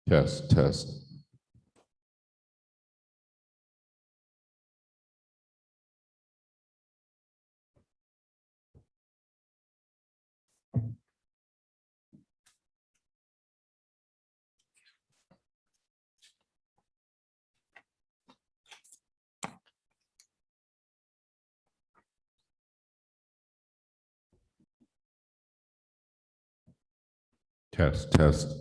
Test, test. Test, test.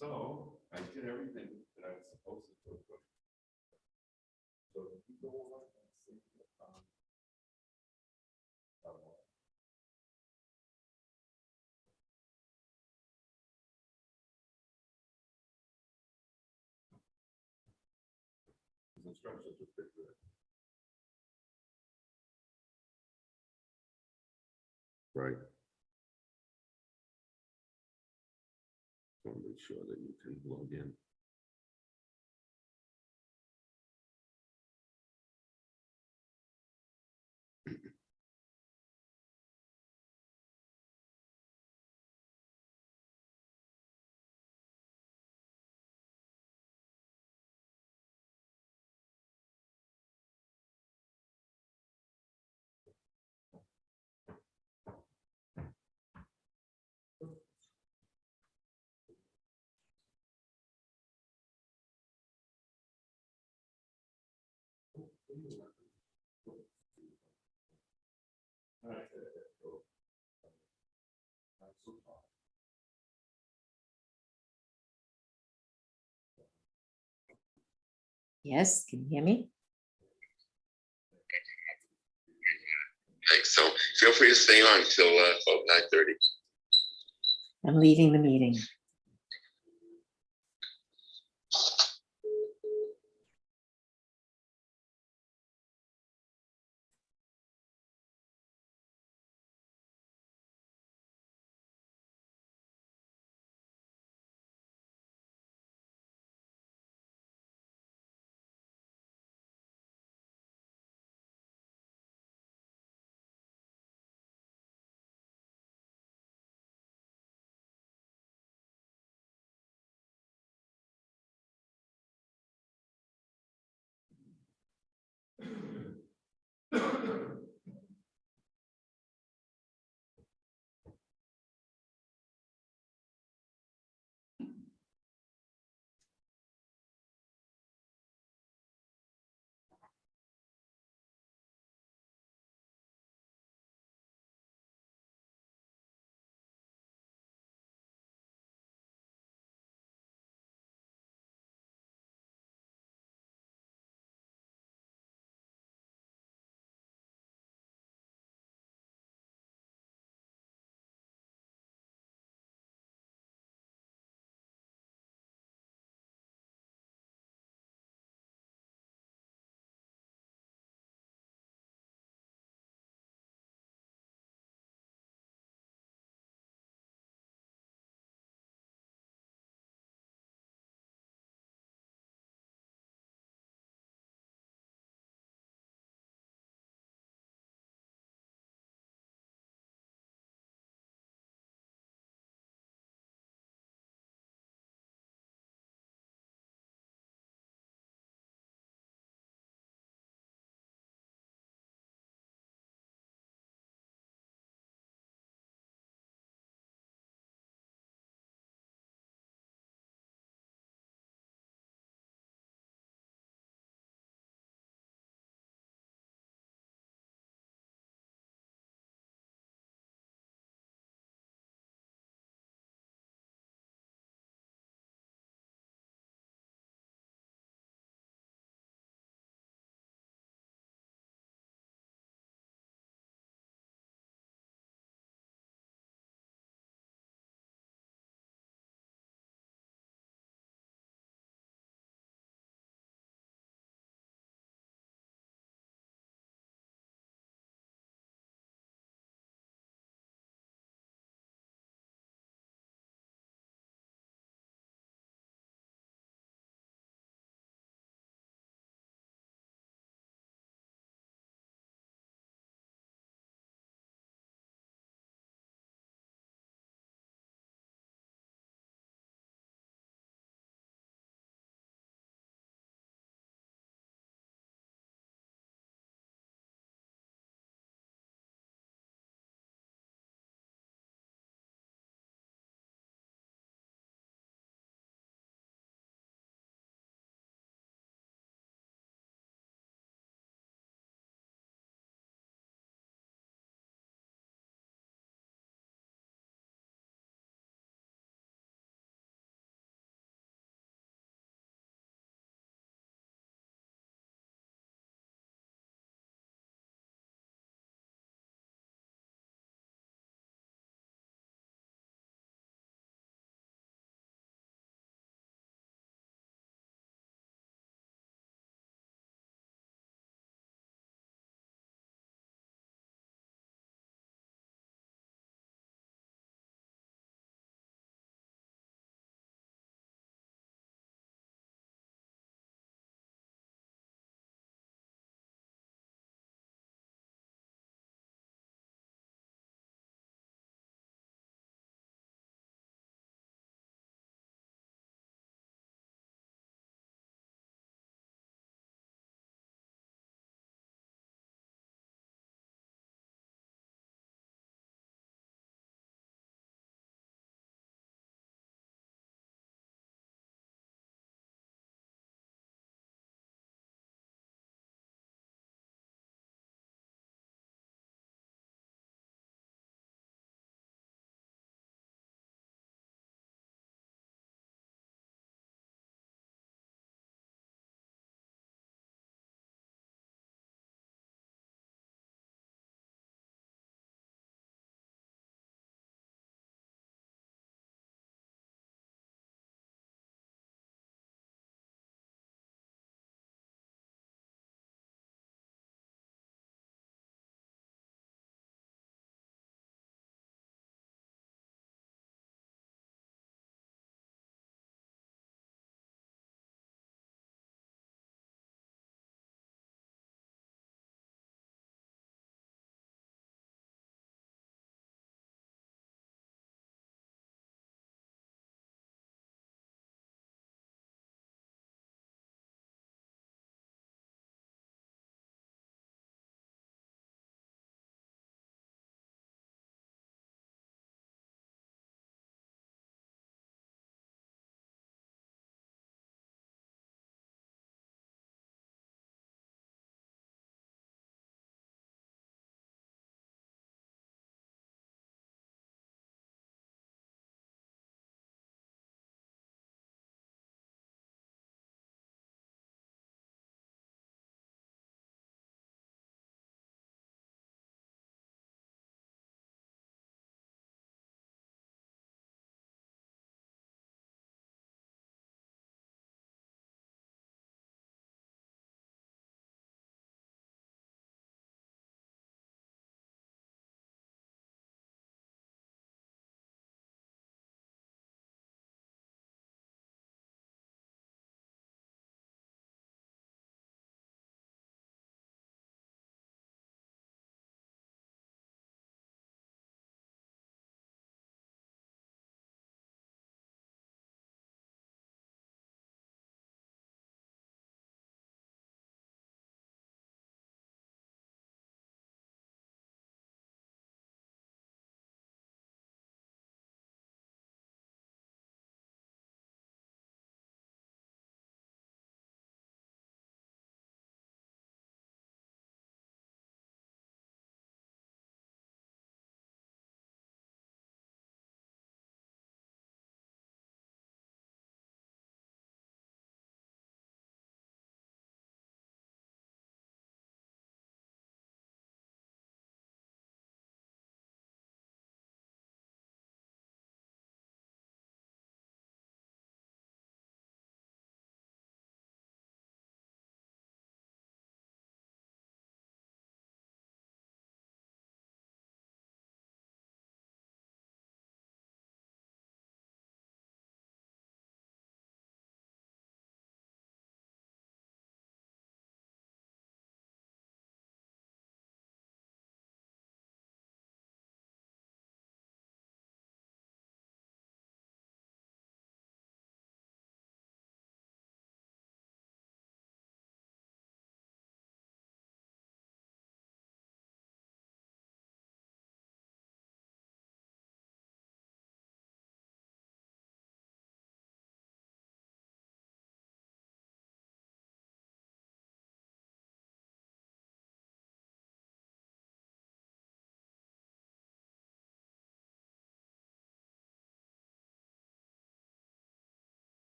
So I did everything that I was supposed to do. So if you go on and see his instructions are pretty good. Right. Want to make sure that you can log in. Yes, can you hear me? Thanks. So feel free to stay on till about 9:30. I'm leaving the meeting.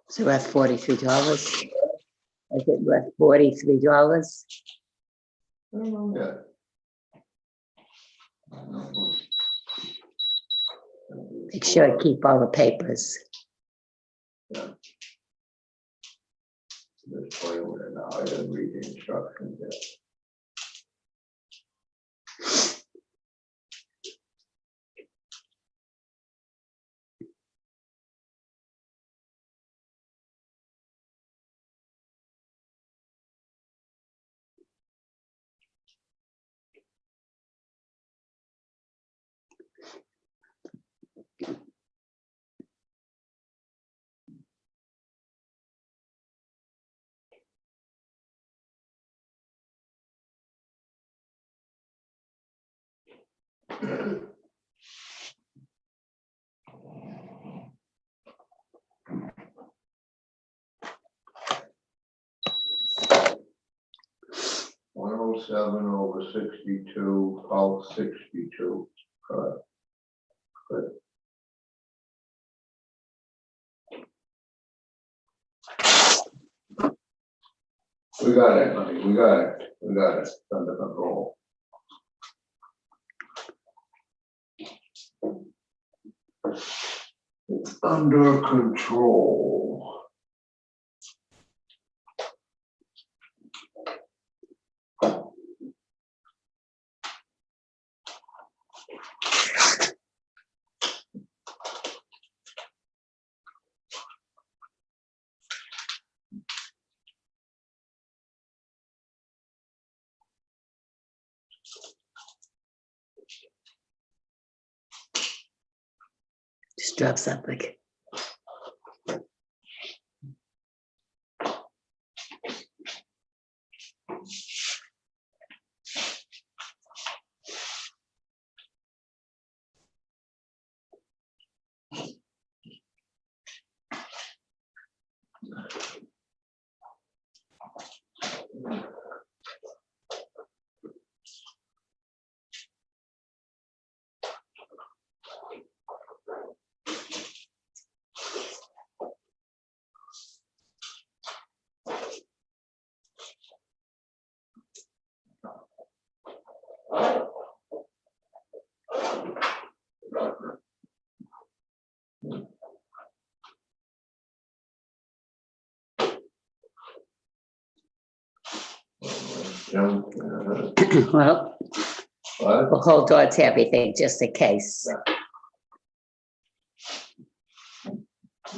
So that's $43. Is it worth $43? I don't know yet. I don't know. Make sure to keep all the papers. Just play with it now. I didn't read the instructions yet. (107/62), pulse 62. Correct. Good. We got it, honey. We got it. We got it. It's under control. It's under control. Just drop something. Well, What? we'll hold on to everything just in case.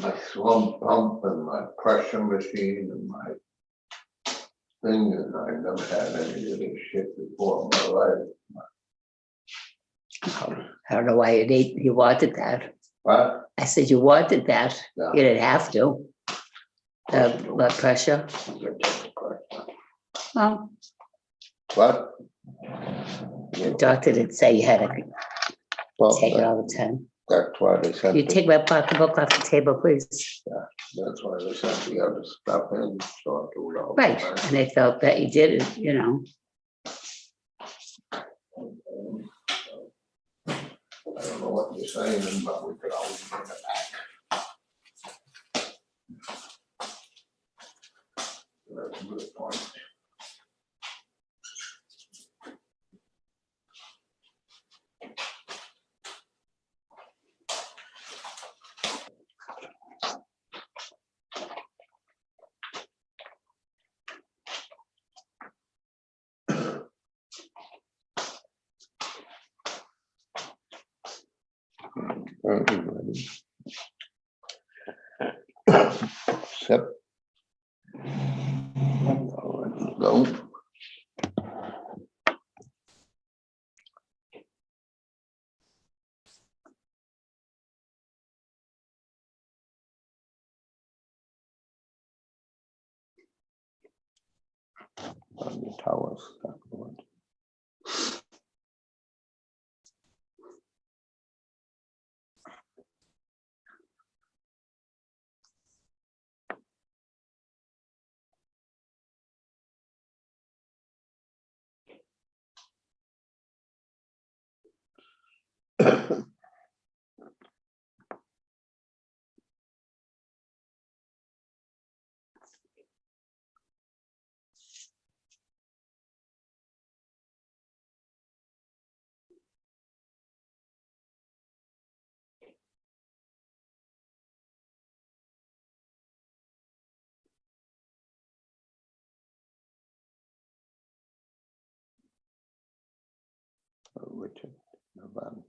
My slump pump and my pressure machine and my thing, and I never had any of this shit before in my life. I don't know why you wanted that. What? I said you wanted that. Yeah. You didn't have to. Blood pressure. Well, What? the doctor didn't say you had to Well, take it all the time. that's why they Can sent you the, take my pocketbook off the table, please? that's why they sent the other stuff in, so I do it all the Right, time. and they felt that you did it, you know. I don't know what you're saying, but we could always bring it back. That's a good point. Except. Go. On the towers. Richard, November.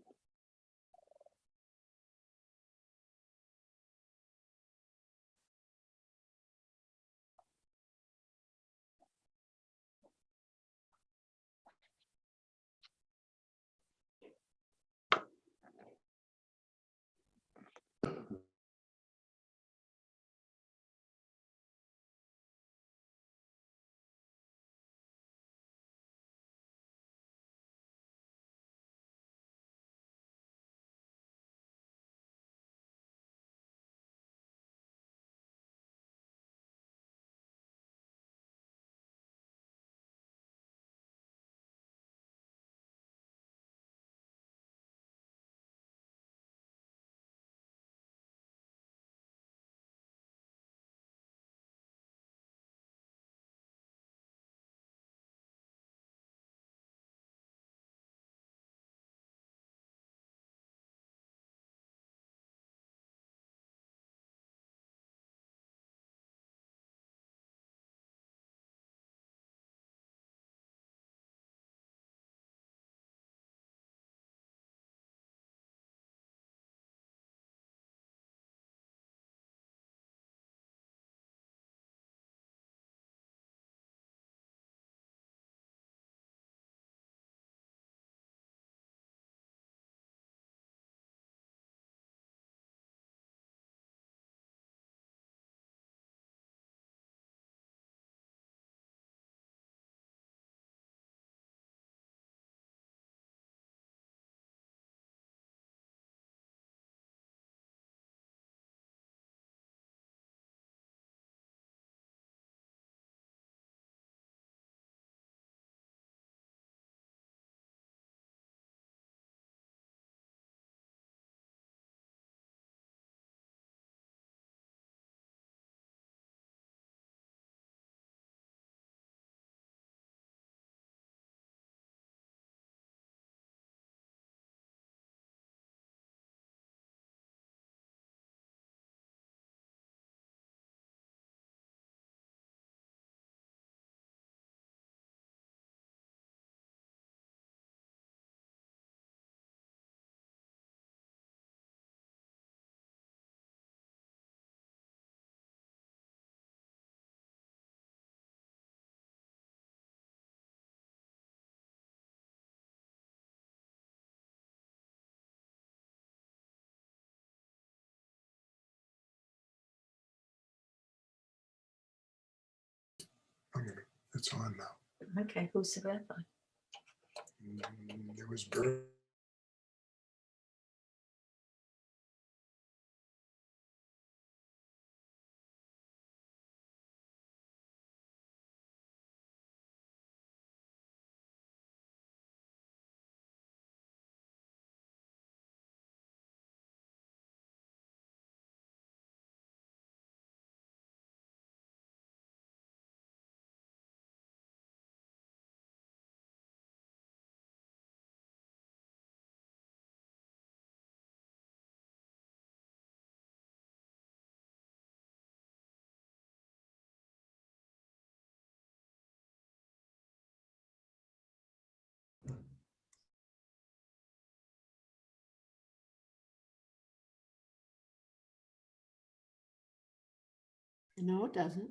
It's on now. Okay, who's the rabbi? It was Bert. No, it doesn't.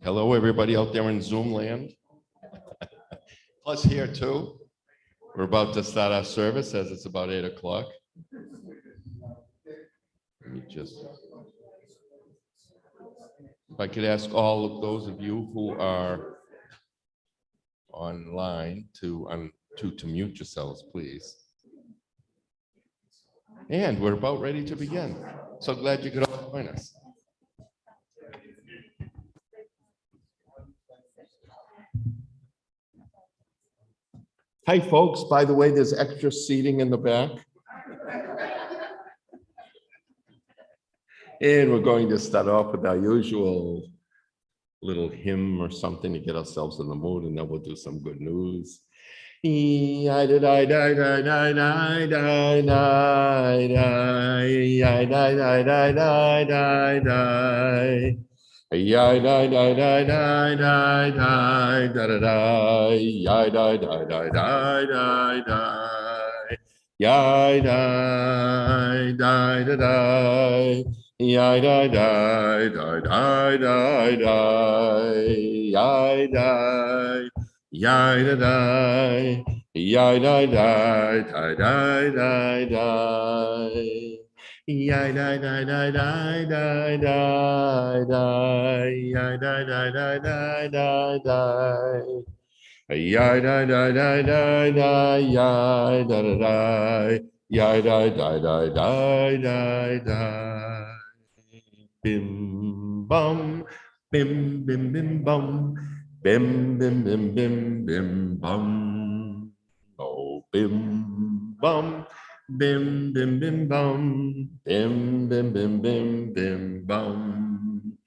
Hello, everybody out there in Zoom land. Plus here too. We're about to start our service as it's about 8 o'clock. Let me just, if I could ask all of those of you who are online to mute yourselves, please. And we're about ready to begin. So glad you could all join us. Hi, folks. By the way, there's extra seating in the back. And we're going to start off with our usual little hymn or something to get ourselves in the mood, and then we'll do some good news. Yai die die die die die die da da da yai die die die die die die yai die die da die yai die die die die die die yai die yai da die yai die die die die die. Yai die die die die die die die yai die die die die die die yai die die die die die yai da da die yai die die die die die die bim bum bim bim bim bum bim bim bim bim bim bum oh bim bum. Bim, bim, bim, bum, bim, bim, bim, bim, bim, bum.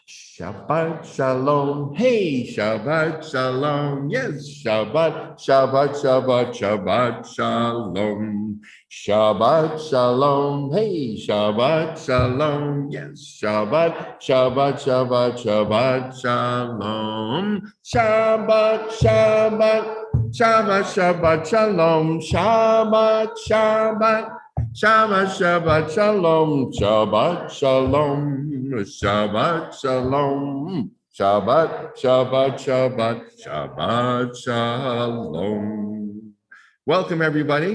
Shabbat shalom, hey, Shabbat shalom, yes, Shabbat, Shabbat, Shabbat, Shabbat shalom. Shabbat shalom, hey, Shabbat shalom, yes, Shabbat, Shabbat, Shabbat, Shabbat shalom. Shabbat, Shabbat. Shabbat, Shabbat, Shalom, Shabbat, Shabbat, Shabbat, Shabbat, Shalom, Shabbat, Shalom, Shabbat, Shalom, Shabbat, Shabbat, Shabbat, Shabbat, Shalom. Welcome, everybody.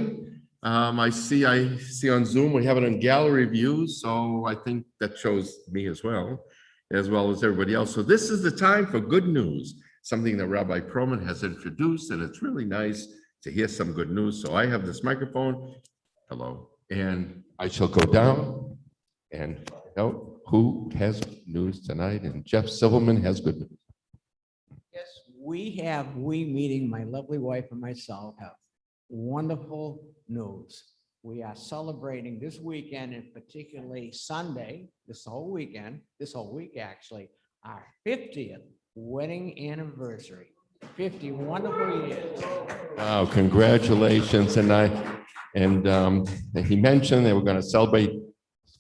I see on Zoom, we have it on gallery view, so I think that shows me as well as everybody else. So this is the time for good news. Something that Rabbi Perlman has introduced, and it's really nice to hear some good news. So I have this microphone, hello, and I shall go down and find out who has news tonight, and Jeff Silverman has good news. Yes, we meeting, my lovely wife and myself have wonderful news. We are celebrating this weekend, and particularly Sunday, this whole week actually, our 50th wedding anniversary, 50 wonderful years. Wow, congratulations. And he mentioned they were going to celebrate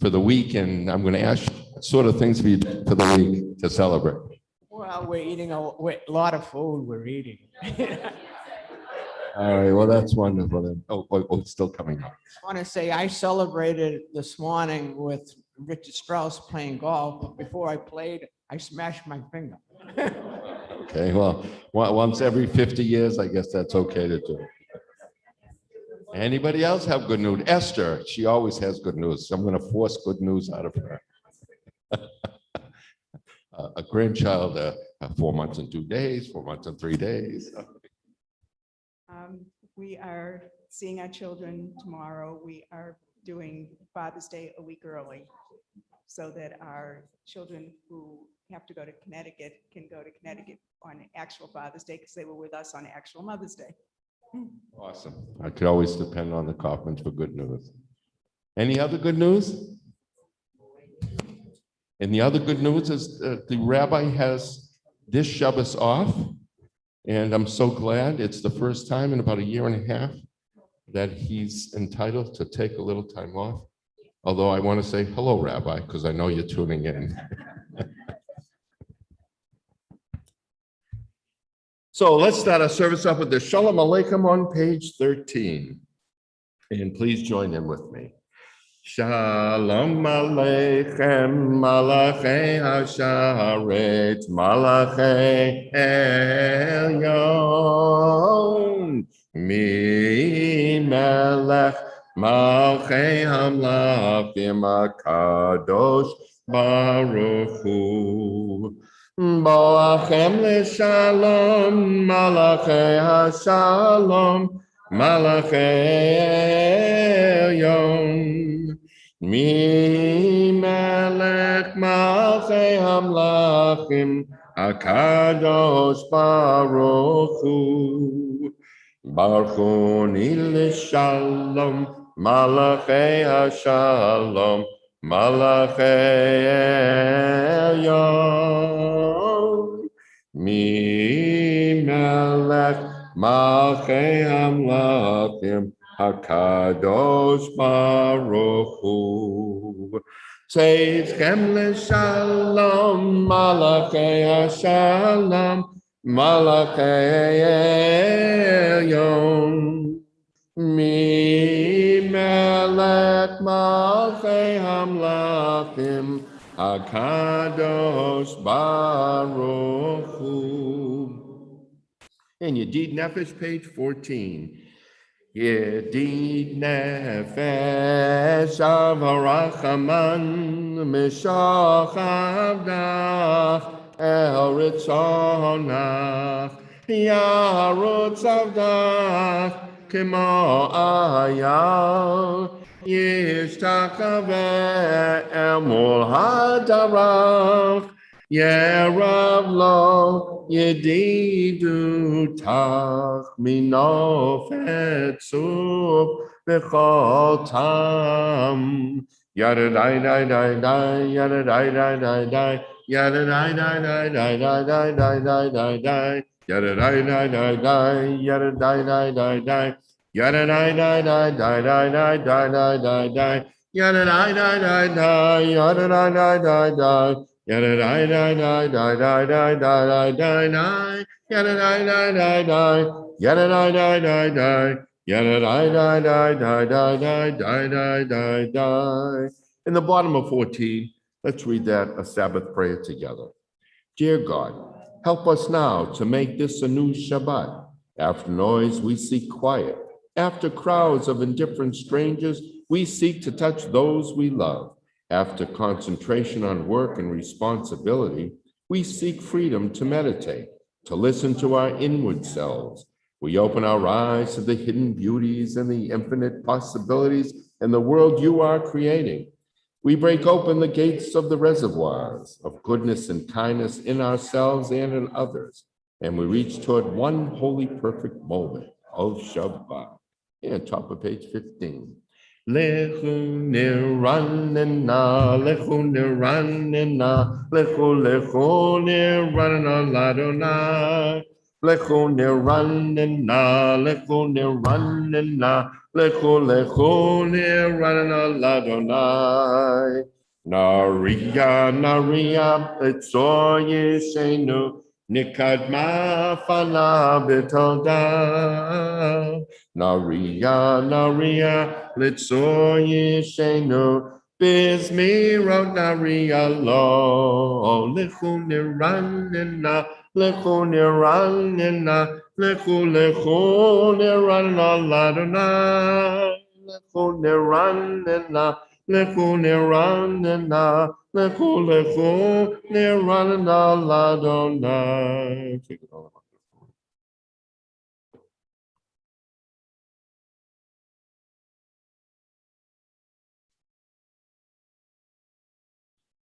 for the week, and I'm going to ask sort of things for you for the week to celebrate. Well, we're eating a lot of food we're eating. All right, well, that's wonderful. Then. Oh, it's still coming up. I want to say I celebrated this morning with Richard Strauss playing golf, but before I played, I smashed my finger. Okay, well, once every 50 years, I guess that's okay to do. Anybody else have good news? Esther, she always has good news. So I'm going to force good news out of her. A grandchild, 4 months and 2 days, 4 months and 3 days. We are seeing our children tomorrow. We are doing Father's Day a week early so that our children who have to go to Connecticut can go to Connecticut on actual Father's Day because they were with us on actual Mother's Day. Awesome. I could always depend on the Kaufmans for good news. Any other good news? And the other good news is the rabbi has this Shabbos off. And I'm so glad it's the first time in about 1.5 years that he's entitled to take a little time off. Although I want to say hello, Rabbi, because I know you're tuning in. So let's start our service off with the Shalom Aleichem on page 13. And please join in with me. Shalom Aleichem, Malachei Hasharet, Malachei Elyon, Mi Melech, Malchei Hamlachim HaKadosh Baruch Hu. Boachem leShalom, Malachei HaShalom, Malachei Elyon. Mi melech malchei hamlachim, HaKadosh Baruch Hu. Baruchuni leShalom, Malachei HaShalom, Malachei Elyon. Mi melech malchei hamlachim hakadosh baruch hu. Tzedchem l'shalom malachei hashalom malachei elyon. Mi melech malchei hamlachim Hakadosh Baruch Hu. And Yedid Nefesh, page 14. Yedid Nefesh Avarachaman Mishach Avdach El Ritzonach Yarutz Avdach Kimo Ayal Yishtachave Emul Hadarach Yerav lo Yedidu Tach Mino Fetzuv B'chol Tam Yada dai dai dai dai Yada dai dai dai dai Yada dai dai dai dai dai dai dai dai dai dai Yada dai dai dai dai Yada dai dai dai dai Yada dai dai dai dai dai dai dai dai dai dai Yada dai dai dai dai Yada dai dai dai dai Yada dai dai dai dai dai dai dai dai dai Yada dai dai dai dai Yada dai dai dai dai Yada dai dai dai dai dai dai dai dai dai dai. In the bottom of 14, let's read that a Sabbath prayer together. Dear God, help us now to make this a new Shabbat. After noise, we seek quiet. After crowds of indifferent strangers, we seek to touch those we love. After concentration on work and responsibility, we seek freedom to meditate, to listen to our inward selves. We open our eyes to the hidden beauties and the infinite possibilities in the world you are creating. We break open the gates of the reservoirs of goodness and kindness in ourselves and in others, and we reach toward one holy, perfect moment of Shabbat. And top of page 15. Lechu niranena, lechu niranena, lechu niranena ladonai. Lechu niranena, lechu niranena, lechu niranena ladonai. Naria, etzor yeshenu, nikadma fana betoda. Naria, litzor yeshenu, bizmirot naria lo, lechu niranena, lechu niranena, lechu niranena ladonai, lechu niranena, lechu niranena, lechu niranena ladonai. Take it all.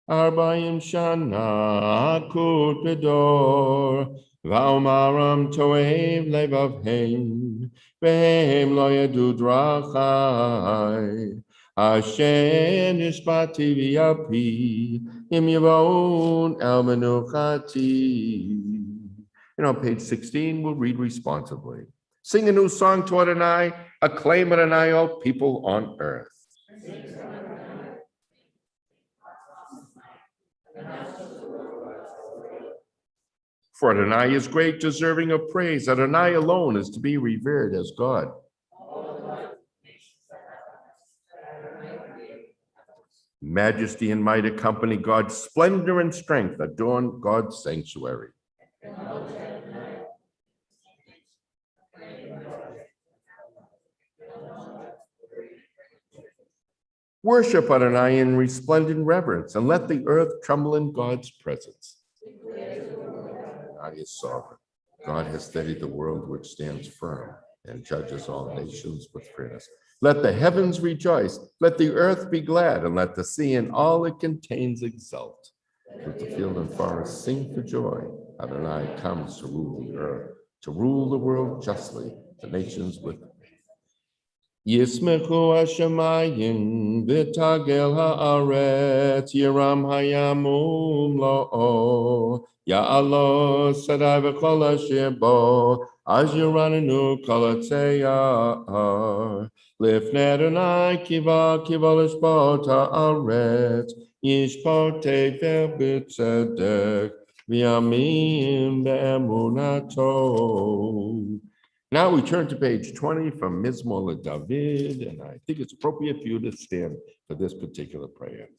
Arbaim shana akut bedor, v'omaram toev levavhem, v'hem lo yadu drachai, asher nishbati v'yapi, im yavon el menuchati. And on page 16, we'll read responsibly. Sing a new song to Adonai, acclaim Adonai, all people on earth. For Adonai is great, deserving of praise. Adonai alone is to be revered as God. Majesty and might accompany God's splendor and strength, adorn God's sanctuary. Worship Adonai in resplendent reverence, and let the earth tremble in God's presence. God is sovereign. God has steadied the world which stands firm and judges all nations with fairness. Let the heavens rejoice, let the earth be glad, and let the sea and all it contains exult. Let the field and forest sing for joy. Adonai comes to rule the earth, to rule the world justly, the nations with Yismechu hashemayim v'tagel haaretz yiram hayamum lo'o ya'alo sadai v'chol asher bo az yiranenu kol hatzeyar lifnei Adonai kiva l'shpot haaretz yishpot tefer b'tzedek v'yamin be'emunato. Now we turn to page 20 from Mizmor David, and I think it's appropriate for you to stand for this particular prayer.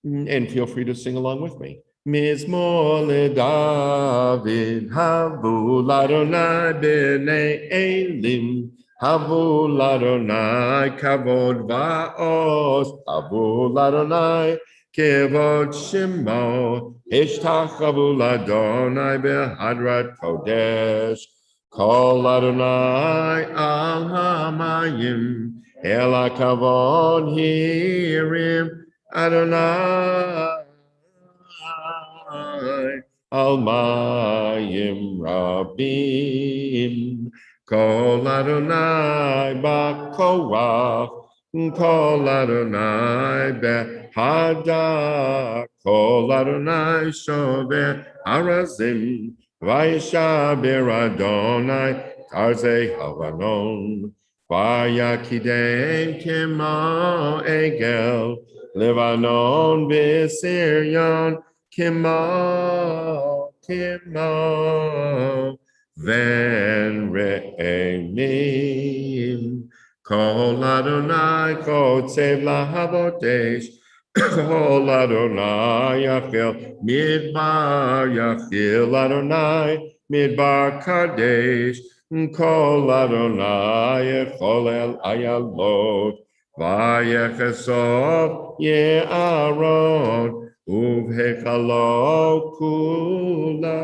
And feel free to sing along with me. Mizmor David, Havu Ladonai b'nei Elim, Havu Ladonai kavod va'os, Havu Ladonai kevod shemo, Ishtachavu Ladonai behadrat kodesh. Kol Adonai al hamayim, el hakavod hirim, Adonai al mayim rabim. Kol Adonai b'koach, Kol Adonai b'hada, Kol Adonai shover harazim. Vayishaber Adonai Tarzei Havanon Vayakidem Kemo Egel Levanon V'Sirion Kemo Ven Re'emim Kol Adonai Kotzev Lahavotesh Kol Adonai Yachil Midbar Yachil Adonai Midbar Kadesh Kol Adonai Echolel Ayalot Vayechesov Ye'aron Uvhechalo Kulo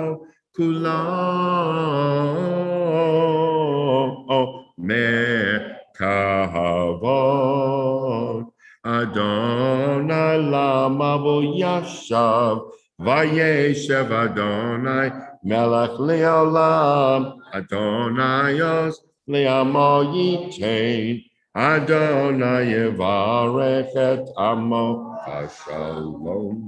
Mekahavot Adonai lamavu yashav vayeshev Adonai melech leolam Adonai yos leamo yitain Adonai yevarech et amo hashalom.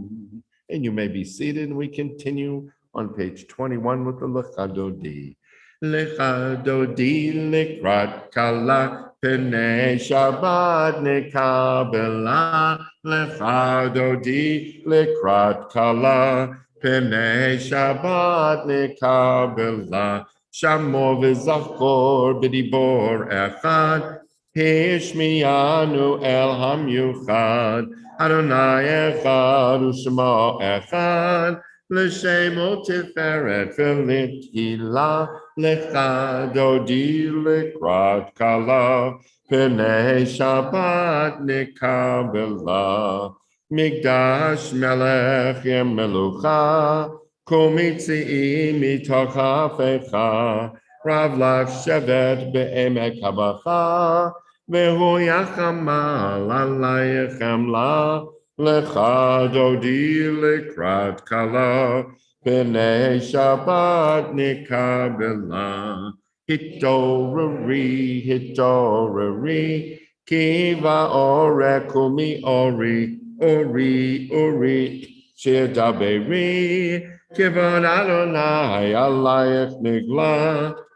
And you may be seated, and we continue on page 21 with the Lechadodi. Lechadodi lekrat kala P'nei Shabbat nekabela Lechadodi lekrat kala P'nei Shabbat nekabela Shamo v'zachor b'dibor echad Hishmiyanu el hamyuchad Adonai echad u'shmo echad L'shemo tiferet v'lithilah Lechadodi lekrat kala P'nei Shabbat nekabela Migdash melech yemelucha Komitzi mitoch hafecha Rav lach shevet be'emek habacha Vehu yachamal alayechem la Lechadodi lekrat kala P'nei Shabbat nekabela Hitorari Kiva ore kumi ori Shedaberi Kivon Adonai alayech nigla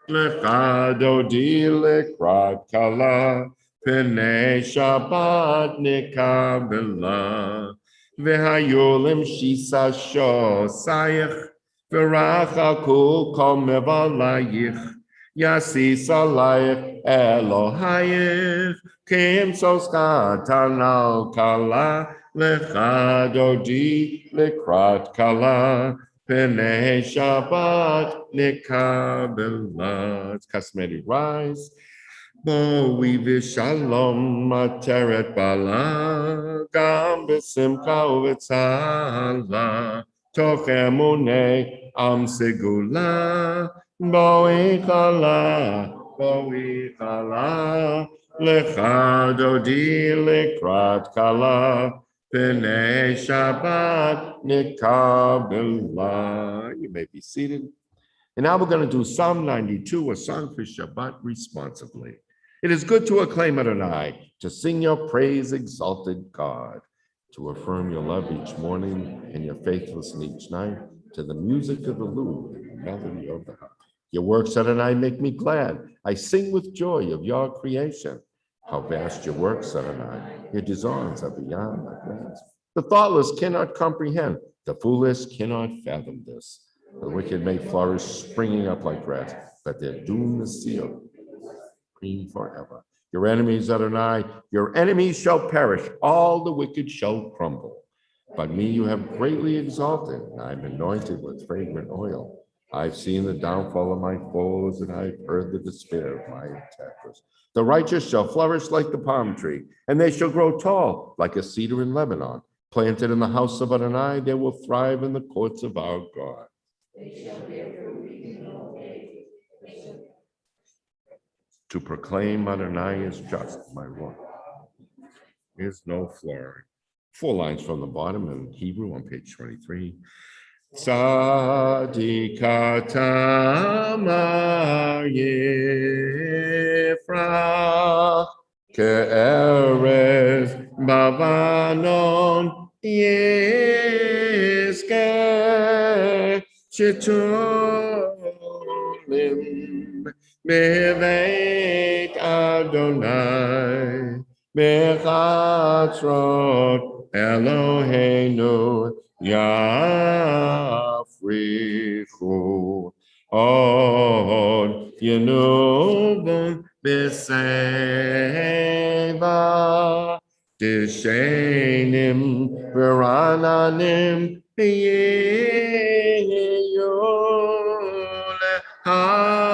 Lechadodi lekrat kala P'nei Shabbat nekabela V'hayolim shisa shosayich V'rachaku kol mevalayich Yasis alayich Elohayich Kim soskatanal kala Lechadodi lekrat kala P'nei Shabbat nekabela. It's customary rise. Bo'i v'shalom materet bala Gam b'simcha u'v'tzala Toch emunei am segula Bo'i chala Lechadodi lekrat kala P'nei Shabbat nekabela. You may be seated. And now we're going to do Psalm 92, a song for Shabbat responsively. It is good to acclaim Adonai, to sing your praise, exalted God, to affirm your love each morning and your faithfulness each night, to the music of the lute and the melody of the harp. Your works, Adonai, make me glad. I sing with joy of your creation. How vast your works, Adonai. Your designs are beyond my grasp. The thoughtless cannot comprehend. The foolish cannot fathom this. The wicked may flourish, springing up like grass, but their doom is sealed, green forever. Your enemies, Adonai, your enemies shall perish. All the wicked shall crumble. But me you have greatly exalted. I am anointed with fragrant oil. I've seen the downfall of my foes, and I've heard the despair of my attackers. The righteous shall flourish like the palm tree, and they shall grow tall like a cedar in Lebanon. Planted in the house of Adonai, they will thrive in the courts of our God. To proclaim Adonai is just, my Lord. There's no floor. 4 lines from the bottom in Hebrew on page 23. Tzadikatama yifrach ke'erez bavanon yizkeh shetulim beveit Adonai bechatzrot Eloheinu Yafrichu od yenubun b'seva tishenim v'rananim yeyu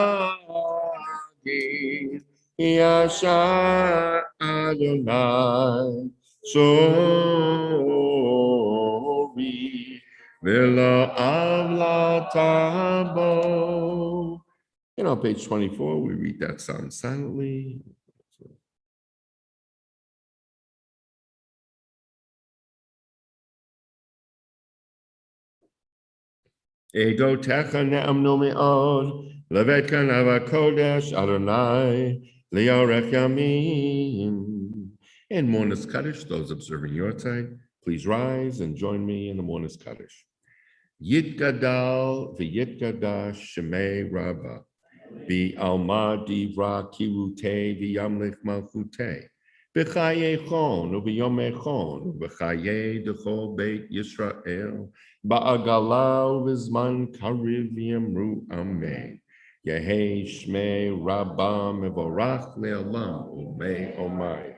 lehagid yashar Adonai Sorry, Villa Avla Tabo. And on page 24, we read that psalm silently. Ego techa ne'amnu me'od, levet kanava kodesh Adonai, liorech yamin. And Mourner's Kaddish, those observing your time, please rise and join me in the Mourner's Kaddish. Yitgadal v'yitgadash shemei rabba, v'alma divra kirute v'yamlich malchute, v'chayechon u'v'yomechon u'v'chaye d'chol beit Yisrael, ba'agala u'v'zman kariv v'yamru amen. Yehei shmei rabba mevorach le'olam u'mei omai.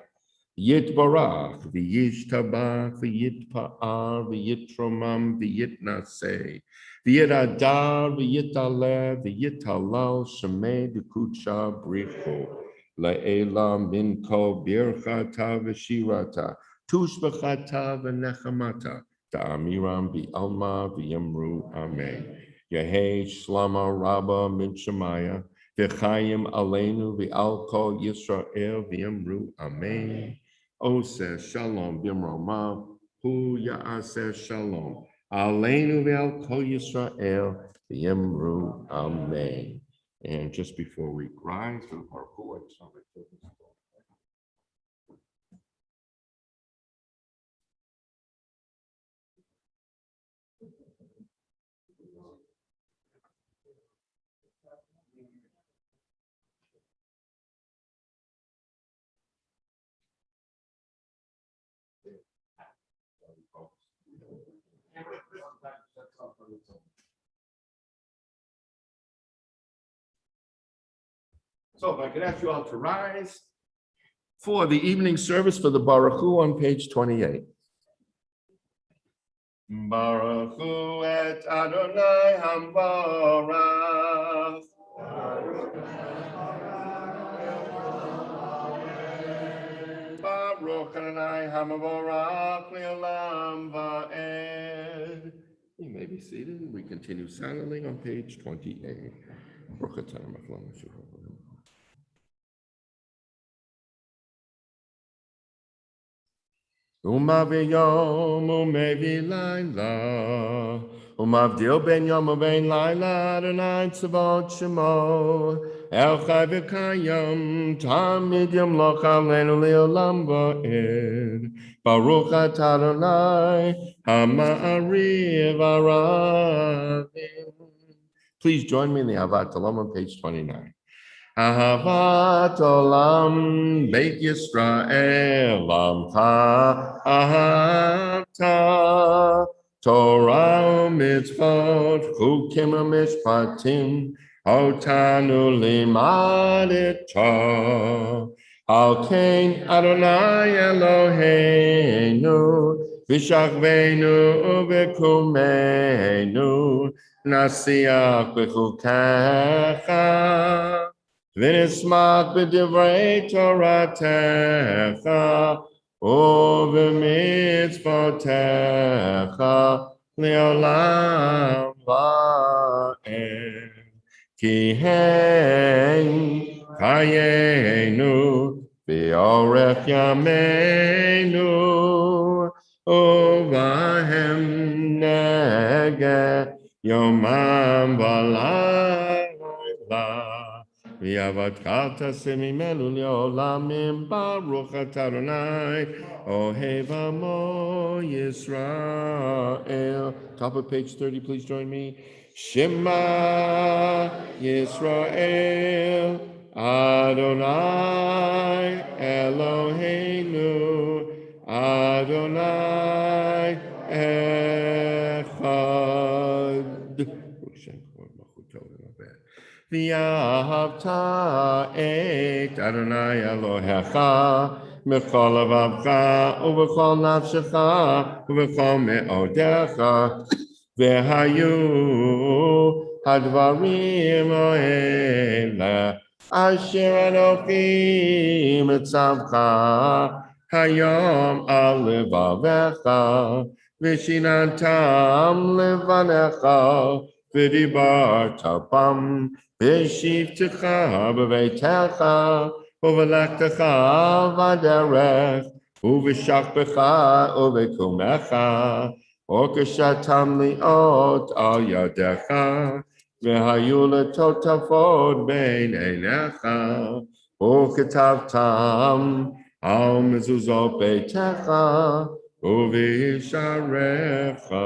Yitbarach, v'yishtabach, v'yitpa'ar, v'yitromam, v'yitnaseh, v'yitadar, v'yitaleh, v'yitalal, shemei d'kutsha bricho, la'ela minko birchata v'shirata, tushbachata v'nechamata, ta'amiram v'alma v'yamru amen. Yehei shlama rabba min shemaya, v'chayim aleinu v'al kol Yisrael v'yamru amen. Oseh shalom b'mromav hu ya'aseh shalom aleinu ve'al kol Yisrael v'yamru amen. And just before we rise to the parkour, so if I could ask you all to rise for the evening service for the Baruch Hu on page 28. Baruch Hu et Adonai Hambarach. Baruch Adonai Hamavorach Le'olam Va'ed. You may be seated. We continue silently on page 28. Baruch atah Machlam Yeshua. Umaviyom umevi laila, umavdil ben yom uvein laila Adonai tzavot shemo, El Chai V'Kayam Tamid Yamloch Aleinu Le'olam Va'ed. Baruch Atah Adonai Ha'ma'ariv Aravim. Please join me in the Ahavat Olam on page 29. Ahavat Olam Beit Yisrael Amcha Ahavta Torah Mitzvot Chukim Mishpatim Otanu Limad Ita Al Kain Adonai Eloheinu V'shachveinu V'kumeinu Nasiach B'chukecha V'nismak b'divrei Toratecha u'v'mitzvotecha le'olam va'ed. Ki hein chayenu v'orech yameinu u'vahem negeh yomam v'layla. V'yavatchalta semimenu le'olamim baruch atah Adonai ohev amo Yisrael. Top of page 30, please join me. Shema Yisrael Adonai Eloheinu Adonai Echad. V'ahavta et Adonai Elohecha b'chol levavcha u'b'chol nafshecha u'b'chol me'odecha v'hayu hadvarim ha'ele asher Anochi mitzavcha hayom al levavecha v'shinantam levanecha v'dibarta bam v'shivtecha b'veitecha u'v'lektecha v'derech u'v'shachbecha u'v'kumecha u'keshatam li'ot al yadecha v'hayu letotafot bein einecha u'ketavtam al mezuzot beitecha u'v'isharecha.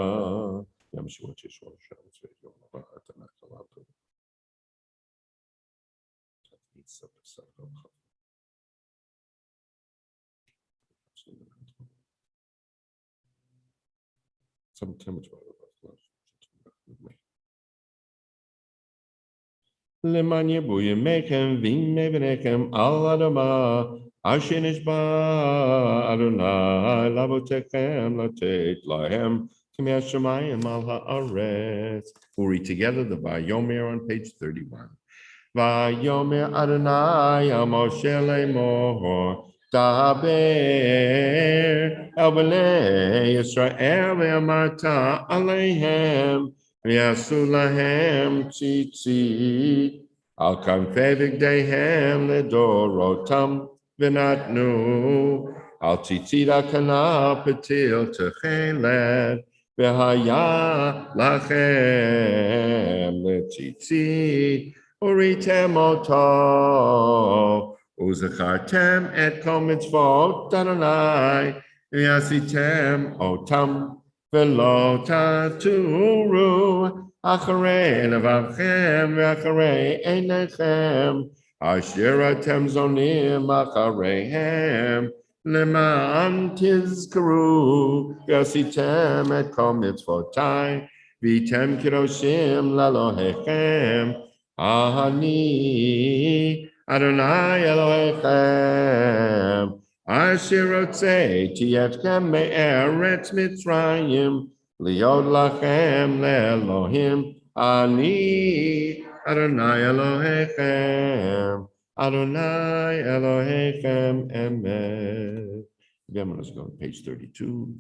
Leman Yebuye Mechem Vim Mevenechem Al Adama Asher Nishba Adonai Lavotechem Latet Lahem Kimei Shemayim Al Haaretz. We'll read together the Vayomer on page 31. Vayomer Adonai Al Moshe Lemor Daber El Bnei Yisrael Ve'amarta Aleihem V'yasu lahem tzitzit al kanfei bigdeihem ledorotam v'natnu al tzitzit hakana petil techeled v'haya lachem letzitzit uritem oto uzachartem et kol mitzvot Adonai v'yasitem otam V'lo taturu acharei levavchem v'acharei einechem asher atem zonim achareihem leman tizkaru v'asitem et kol mitzvotai v'tem kiroshim lalohechem ahani Adonai Elohechem Asher rotzei tiyetchem me'eretz Mitzrayim liod lachem le'Elohim ani Adonai Elohechem Adonai Elohechem emet. Again, let's go to page 32.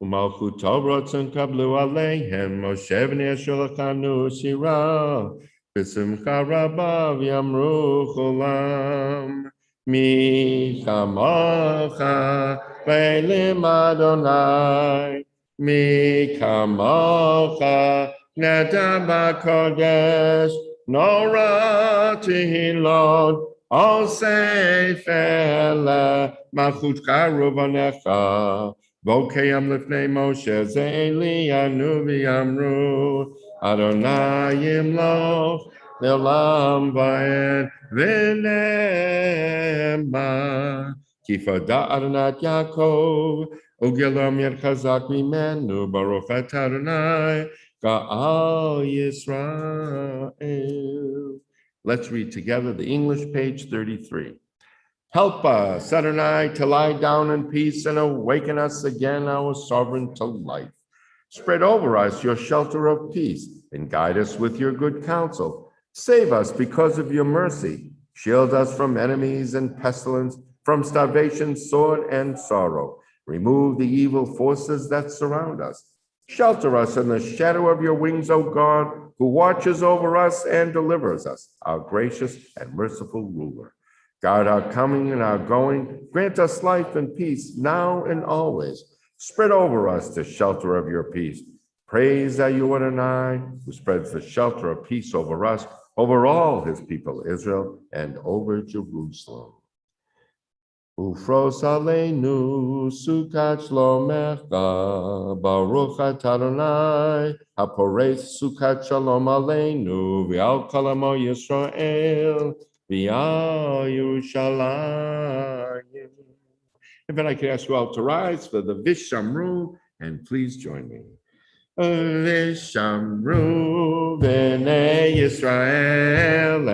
Umalchut Rotzen Kablu Aleihem Moshe V'nei Sholachanu Shira B'simcha Rabba V'yamru Cholam Mi Kamocha Ve'elim Adonai Mi Kamocha Neta B'Kodesh Nora Tehilot Al Sefer Malchutcha Ruvanecha Vokeyam lifnei Moshe ze'eli anu v'yamru Adonai yimloch le'olam va'ed v'nema Kifada Adonai Yaakov Ugelam yed chazak mimenu Baruch atah Adonai Ga'al Yisrael. Let's read together the English, page 33. Help us, Adonai, to lie down in peace and awaken us again, our sovereign, to life. Spread over us your shelter of peace and guide us with your good counsel. Save us because of your mercy. Shield us from enemies and pestilence, from starvation, sword, and sorrow. Remove the evil forces that surround us. Shelter us in the shadow of your wings, O God, who watches over us and delivers us, our gracious and merciful ruler. Guard our coming and our going. Grant us life and peace now and always. Spread over us the shelter of your peace. Praise are you, Adonai, who spreads the shelter of peace over us, over all his people, Israel, and over Jerusalem. Ufros aleinu sukat shlomecha, Baruch atah Adonai, haporetz sukat shalom aleinu, v'al kol amo Yisrael, v'al Yerushalayim. And then I can ask you all to rise for the Vishamru, and please join me. Vishamru b'nei Yisrael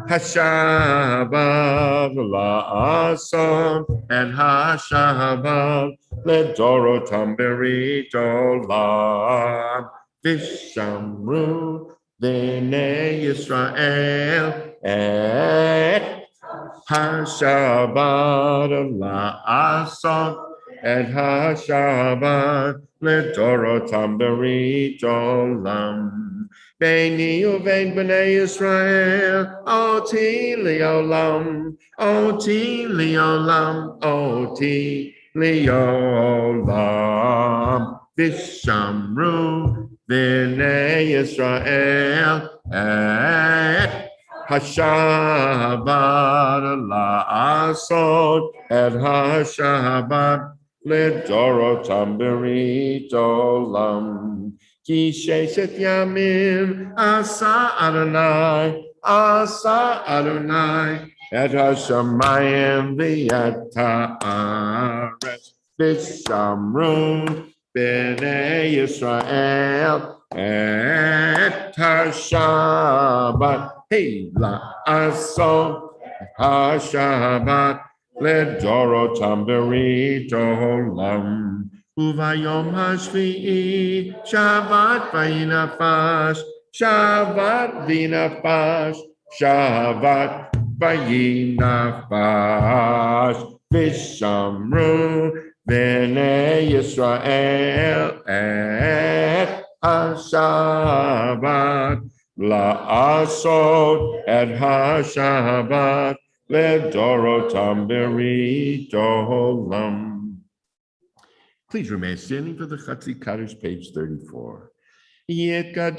Hashabav la'ason and Hashabav ledorotam beritolam Vishamru b'nei Yisrael et Hashabav la'ason and Hashabav ledorotam beritolam Beini uvein b'nei Yisrael, oti liolam, oti liolam, oti liolam. Vishamru b'nei Yisrael, et hashabat la'asot, et hashabat ledorotam beritolam. Ki sheshet yamim asa Adonai, et hashamayim v'et haaretz, v'shamru b'nei Yisrael, et hashabat la'asot, hashabat ledorotam beritolam. Uvayom hashvi'i shavat vayinafash, shavat v'inafash, shavat v'yinafash, v'shamru b'nei Yisrael et hashavat la'asot et hashavat ledorotam beritolam. Please remain standing for the Chatzi Kaddish, page 34. Yitkadash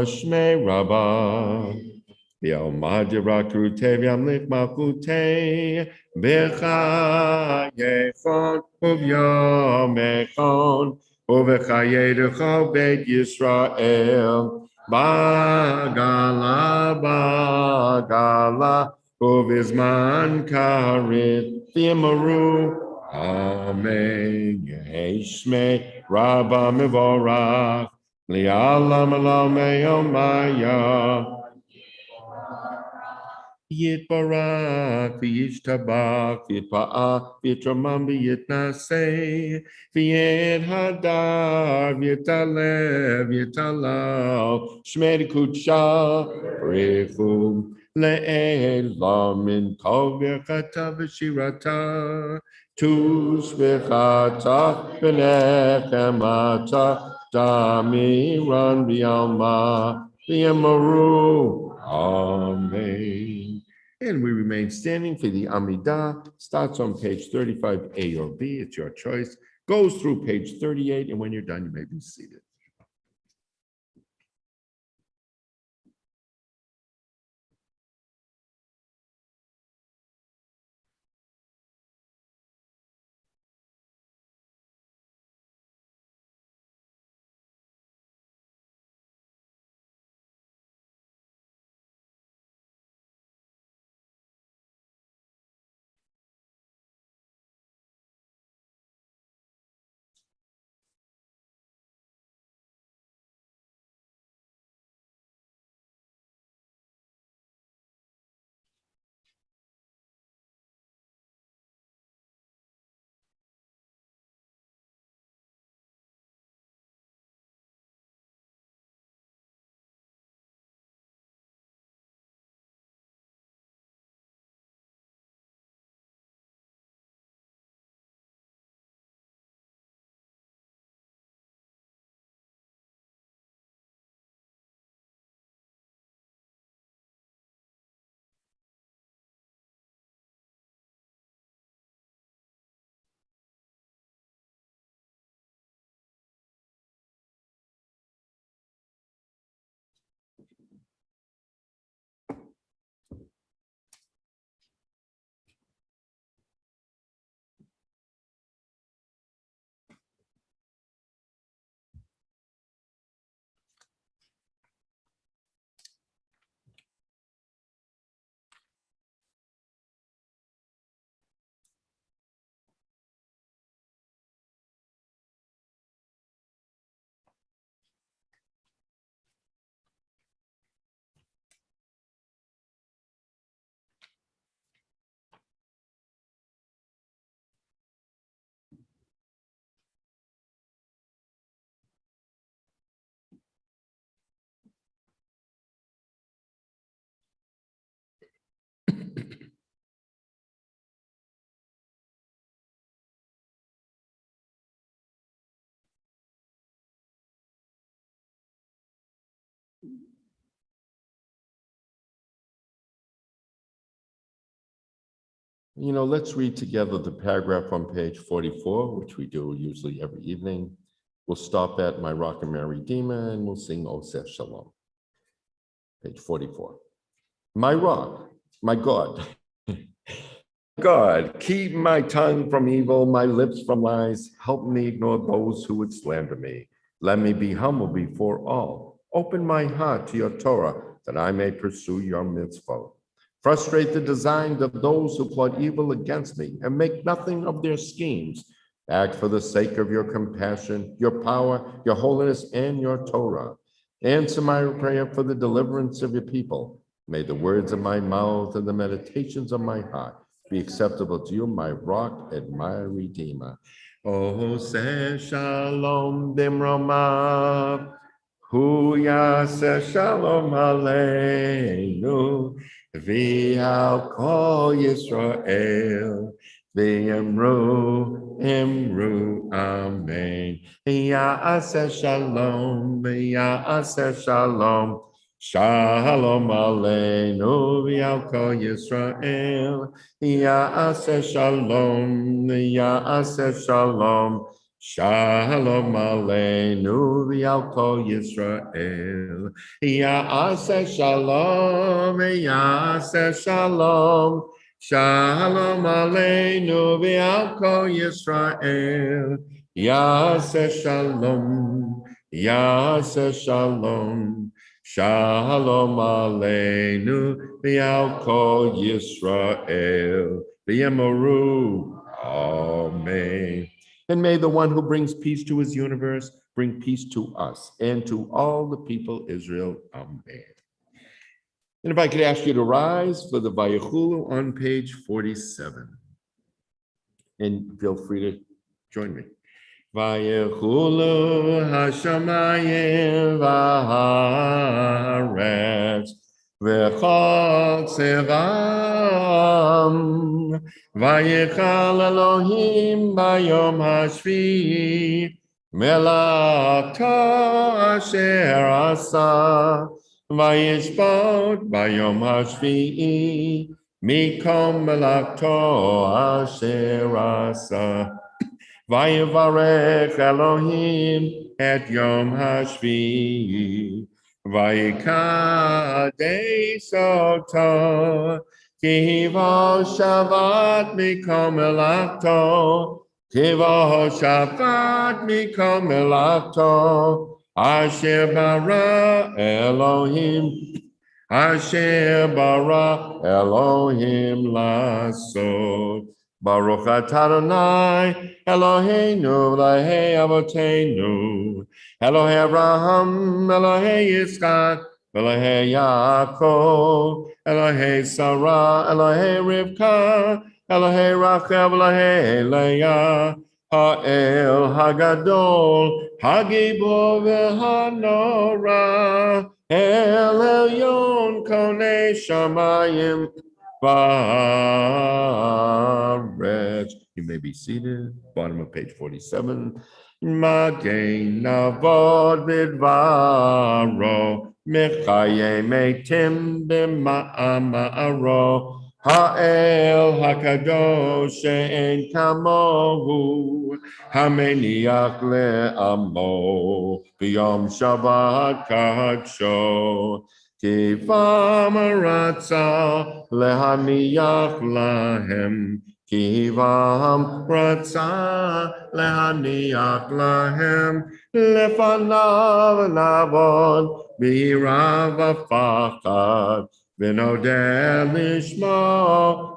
Shmei Rabbah, V'yomad Yirakutei V'yamlik Malchutei, B'chayechon U'v'yomechon, U'v'chayedecho Beit Yisrael, B'gala, U'v'zman karit V'yimaru, Amen. Yeshme Rabba Mivorach Li'alam Alame Omaya Yitbarak V'yishtabak V'yitpa'ah V'yitramam V'yitnaseh V'yit Hadar V'yitalev V'yitalal Shmei Kudsha Rechu Le'elam Min Kol V'yachata V'shirata Tu shvichata b'nechem ata damiran b'alma b'yamaru. Amen. And we remain standing for the Amidah. Starts on page 35A or B. It's your choice. Goes through page 38, and when you're done, you may be seated. Let's read together the paragraph on page 44, which we do usually every evening. We'll stop at my rock and my redeemer, and we'll sing Oseh Shalom. Page 44. My rock, my God. God, keep my tongue from evil, my lips from lies. Help me ignore those who would slander me. Let me be humble before all. Open my heart to your Torah, that I may pursue your mitzvot. Frustrate the designs of those who plot evil against me, and make nothing of their schemes. Act for the sake of your compassion, your power, your holiness, and your Torah. Answer my prayer for the deliverance of your people. May the words of my mouth and the meditations of my heart be acceptable to you, my rock and my redeemer. Oseh Shalom Bimromav, Hu Yaseh Shalom Aleinu, V'al Kol Yisrael, V'yamru Imru Amen. Yaseh Shalom, Yaseh Shalom, Shalom Aleinu, V'al Kol Yisrael, Yaseh Shalom, Yaseh Shalom, Shalom Aleinu, V'al Kol Yisrael. Yaseh Shalom, Yaseh Shalom, Shalom Aleinu, V'al Kol Yisrael. Yaseh Shalom, Yaseh Shalom, Shalom Aleinu, V'al Kol Yisrael. V'yamaru. Amen. And may the one who brings peace to his universe bring peace to us and to all the people Israel. Amen. And if I could ask you to rise for the Vayechulu on page 47. And feel free to join me. Vayechulu hashamayim v'haaretz, v'chol tzevam. Vayichal Elohim bayom hashvi melato asher asa vayishbot bayom hashvi mikom melato asher asa vayivarech Elohim et yom hashvi vayikadesh oto Kivo Shabbat mikom elato, Kivo Shabbat mikom elato, Asher bara Elohim lasot. Baruch atah Adonai Eloheinu v'Elahei Avoteinu, Elohei Abraham, Elohei Yitzchak, Elohei Yaakov, Elohei Sarah, Elohei Rivka, Elohei Rachel, Elohei Leah, Ha'el Hagadol, Hagibor v'Hanora, El Elyon Konei Shamayim Va'aretz. You may be seated, bottom of page 47. Magen Navod Vidvaro, Mechaye Metim B'Ma'amaro, Ha'el HaKadosh She'en Kamohu, Hameniach Le'amo, B'Yom Shabbat Kadsho, Kivam Ratza Lehaniach Lahem, Kivam Ratza Lehaniach Lahem, Lefanav Navod B'Irav Afachad, V'nodeh Lishmo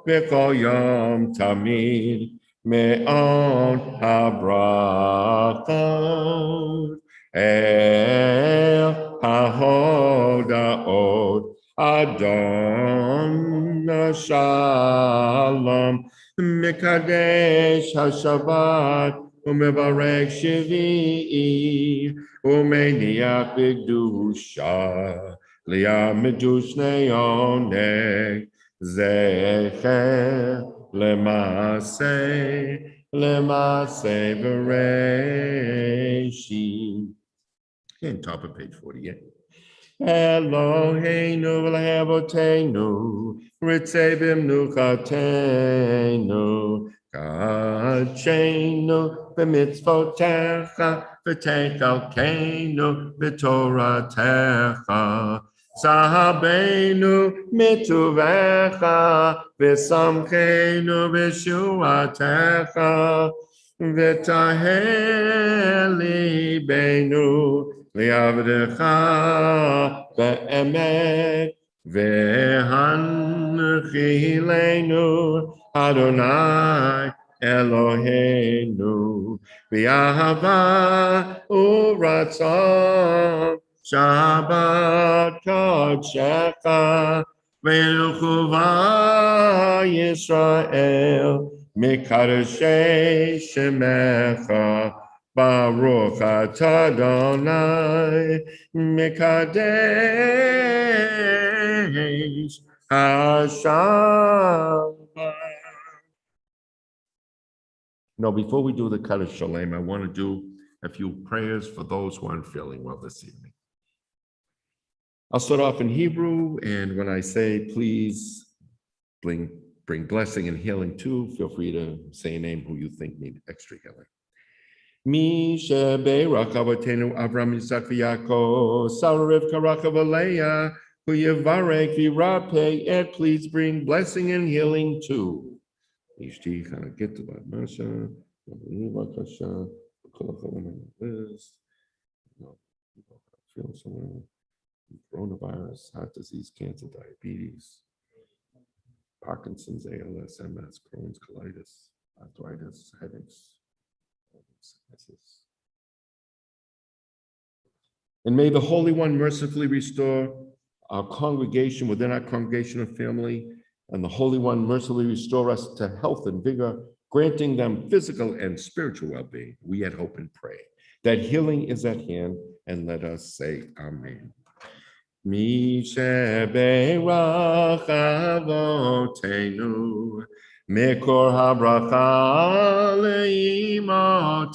B'Kol Yom Tamid, Me'on HaBrachot. El HaHodaot Adon Shalom Mekadesh HaShabbat Umevarek Shvi'i Umeniach B'Kedusha Li'amidu Shnei Oneg Zecher Lemase Bereshit. And top of page 48. Eloheinu v'lehavotenu, ritzei b'mnukatenu, kachenu b'mitzvotecha, v'techalkeinu b'toratecha, sahabeinu mituvecha, v'samkeinu b'shuatecha, v'tahel libeinu, Li'avdecha be'emet ve'hanchilenu Adonai Eloheinu v'yahava u'ratzon Shabbat kodshecha ve'luchuva Yisrael mikadashei shemecha Baruch atah Adonai Mekadesh HaShabbat. Now, before we do the Kaddish Shalom, I want to do a few prayers for those who aren't feeling well this evening. I'll start off in Hebrew, and when I say please bring blessing and healing too, feel free to say a name who you think need extra healing. Mi shebeirach avotenu Avram Yitzchak v'Yaakov, Sarah Rivka Rachel Leah, who yevarek v'yirapeh, and please bring blessing and healing too. Ishti Chanaket Masha, Bakasha, feel someone coronavirus, heart disease, cancer, diabetes, Parkinson's, ALS, MS, Crohn's, colitis, arthritis, headaches. And may the Holy One mercifully restore our congregation within our congregational family, and the Holy One mercifully restore us to health and vigor, granting them physical and spiritual well-being. We yet hope and pray that healing is at hand, and let us say Amen. Mi shebeirach avotenu, Mekor habracha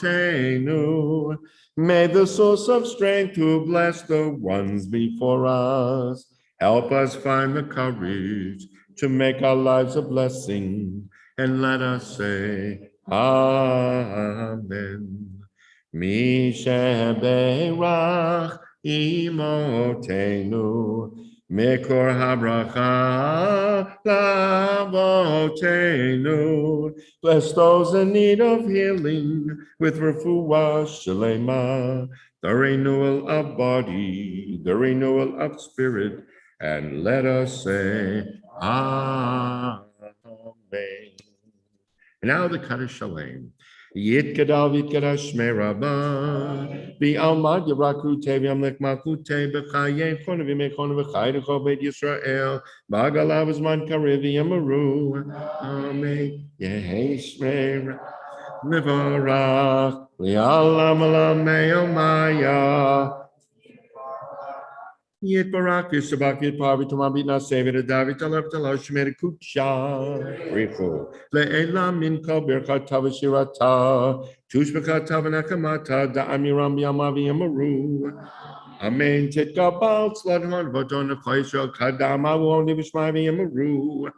leimotenu. May the source of strength to bless the ones before us help us find the courage to make our lives a blessing, and let us say Amen. Mi shebeirach imotenu, Mekor habracha lavotenu. Bless those in need of healing with refuah shalema, the renewal of body, the renewal of spirit, and let us say Amen. And now the Kaddish Shalem. Yitkadal Vitkadash Shmei Rabbah, B'almad Yavrakute V'yamlech Malkute B'chayei Chonu V'mechonu V'chay D'chol Beit Yisrael, B'agalav Zman Karev V'yamaru, Amen. Yehi Shmei Mivorach, Li'alam Alamei Omaya, Yit Barak Yishabak Yit Pavi Tomabit Nasevet David Talav Talav Shmer Kucha Rifu Le'elam Min Kol Birkat Tavashirata Tushbakat Tavanakamata Da'amiram Yamavi Yamaru Amen Titkabal Sladhan Vadon of Klaishel Kadama Woni Vishmavi Yamaru